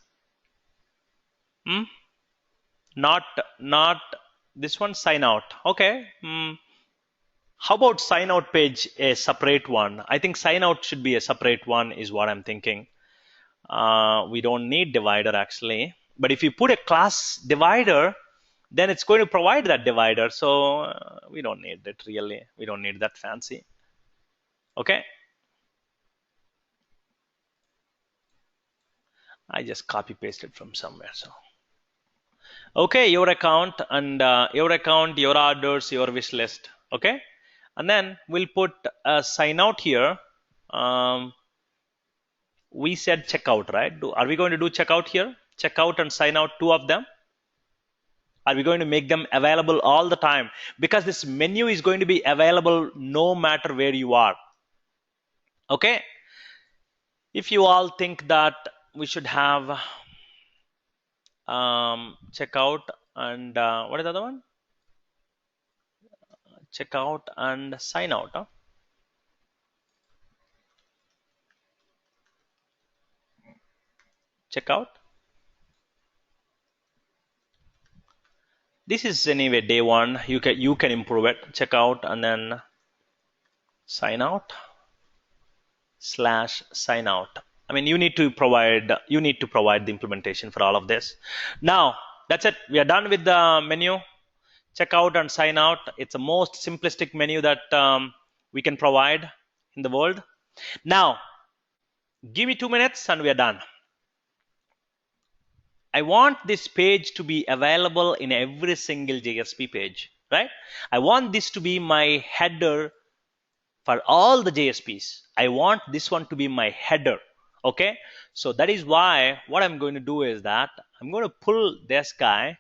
Not this one. Sign out. Okay. How about sign out page, a separate one? I think sign out should be a separate one, is what I'm thinking. We don't need divider actually, but if you put a class divider, then it's going to provide that divider. So we don't need it really. We don't need that fancy. Okay. I just copy pasted from somewhere. So, okay, your account and your orders, your wish list. Okay. And then we'll put a sign out here. We said checkout, right? Are we going to do checkout here? Checkout and sign out, two of them. Are we going to make them available all the time? Because this menu is going to be available no matter where you are. Okay. If you all think that we should have checkout and what is the other one? Checkout and sign out. Huh? checkout. This is anyway day one. You can improve it. Checkout and then sign out / sign out. I mean, you need to provide the implementation for all of this. Now that's it. We are done with the menu. Checkout and sign out. It's the most simplistic menu that we can provide in the world. Now, give me 2 minutes and we are done. I want this page to be available in every single JSP page, right? I want this to be my header for all the JSPs. I want this one to be my header. Okay, so that is why what I'm going to do is that I'm going to pull this guy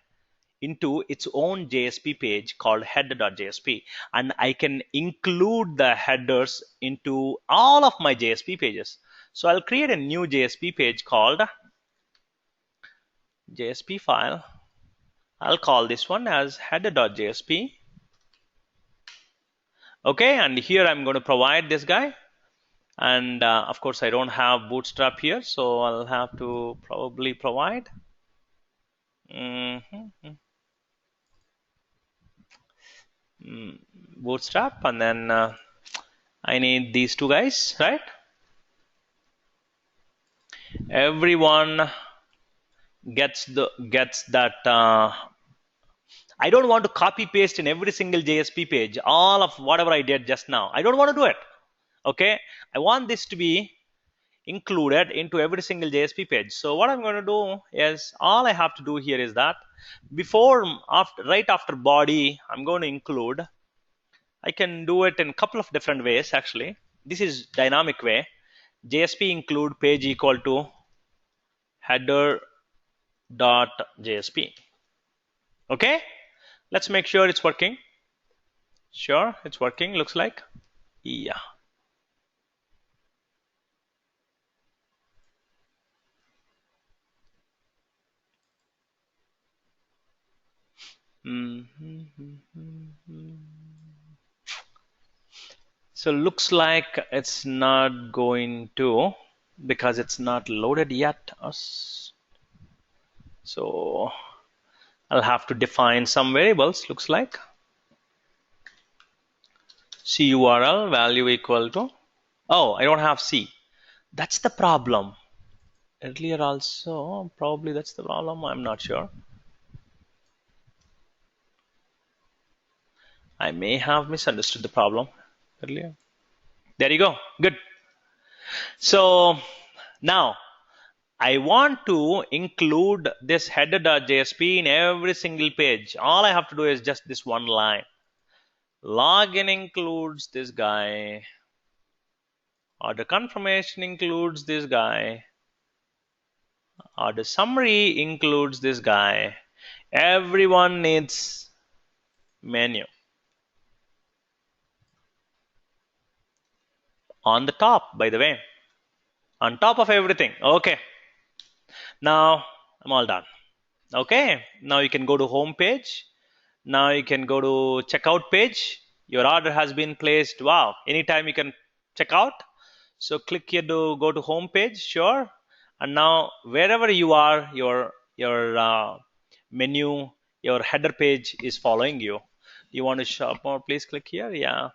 into its own JSP page called header.jsp, and I can include the headers into all of my JSP pages. So I'll create a new JSP page called JSP file. I'll call this one as header.jsp. Okay, and here I'm going to provide this guy, and of course I don't have Bootstrap here, so I'll have to probably provide Bootstrap, and then I need these two guys, right? Everyone gets that. I don't want to copy paste in every single JSP page all of whatever I did just now. I don't want to do it. Okay, I want this to be included into every single JSP page. So what I'm going to do is, all I have to do here is that right after body, I'm going to include. I can do it in a couple of different ways actually. This is dynamic way. JSP include page equal to header.jsp. Okay, let's make sure it's working. Sure, it's working, looks like. Yeah. So looks like it's not going to, because it's not loaded yet. So I'll have to define some variables, looks like. CURL value equal to, oh, I don't have C. That's the problem. Earlier also, probably that's the problem, I'm not sure. I may have misunderstood the problem earlier. There you go, good. So now I want to include this header.jsp in every single page. All I have to do is just this one line. Login includes this guy. Order confirmation includes this guy. Order summary includes this guy. Everyone needs menu. On the top, by the way. On top of everything. Okay. Now I'm all done. Okay. Now you can go to home page. Now you can go to checkout page. Your order has been placed. Wow. Anytime you can check out. So click here to go to home page. Sure. And now wherever you are, your menu, your header page is following you. You want to shop more? Please click here. Yeah.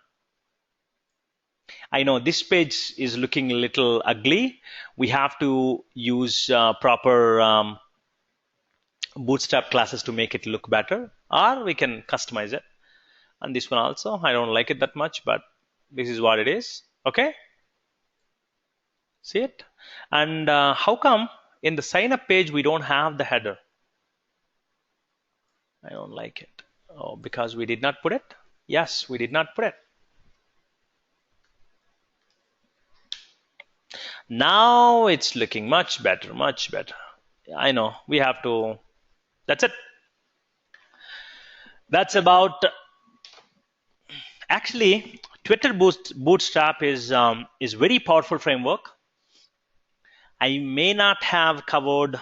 I know this page is looking a little ugly. We have to use proper Bootstrap classes to make it look better, or we can customize it. And this one also, I don't like it that much, but this is what it is. Okay, see it? And how come in the sign up page we don't have the header? I don't like it. Oh, because we did not put it? Yes, we did not put it. Now it's looking much better, much better. I know we have to. That's it. That's about. Actually, Twitter Bootstrap is very powerful framework. I may not have covered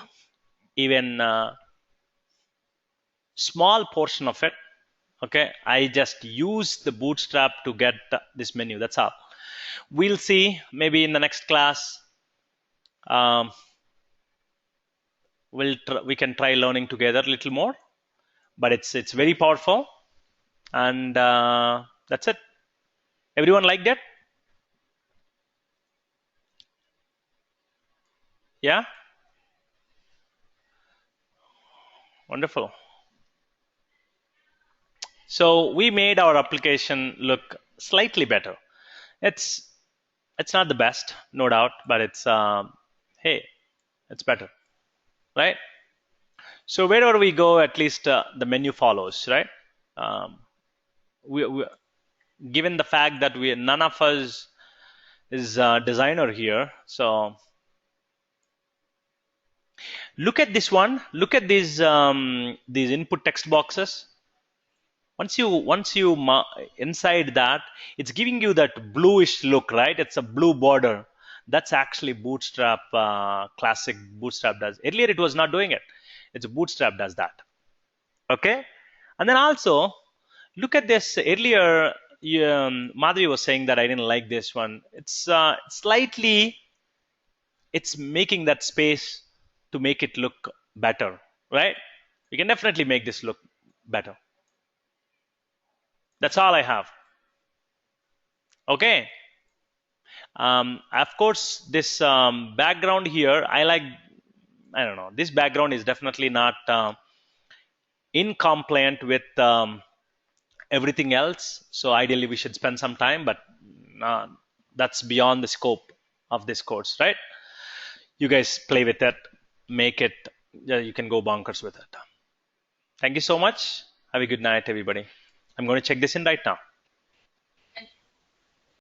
even a small portion of it. Okay, I just use the Bootstrap to get this menu. That's all. We'll see maybe in the next class. we can try learning together a little more, but it's very powerful, and that's it. Everyone like that? Yeah, wonderful. So we made our application look slightly better. It's it's not the best, no doubt, but it's hey, it's better, right? So wherever we go, at least the menu follows, right? Um, we given the fact that we none of us is a designer here, so look at this one. Look at these input text boxes. Once you inside that, it's giving you that bluish look, right? It's a blue border. That's actually Bootstrap, classic Bootstrap does. Earlier it was not doing it. It's Bootstrap does that. Okay, and then also look at this. Earlier, Madhvi was saying that I didn't like this one. It's slightly, it's making that space to make it look better, right? You can definitely make this look better. That's all I have. Okay. Of course, this background here, I don't know, this background is definitely not in compliant with everything else. So ideally, we should spend some time, but uh, that's beyond the scope of this course, right? You guys play with it, make it, you can go bonkers with it. Thank you so much. Have a good night, everybody. I'm going to check this in right now.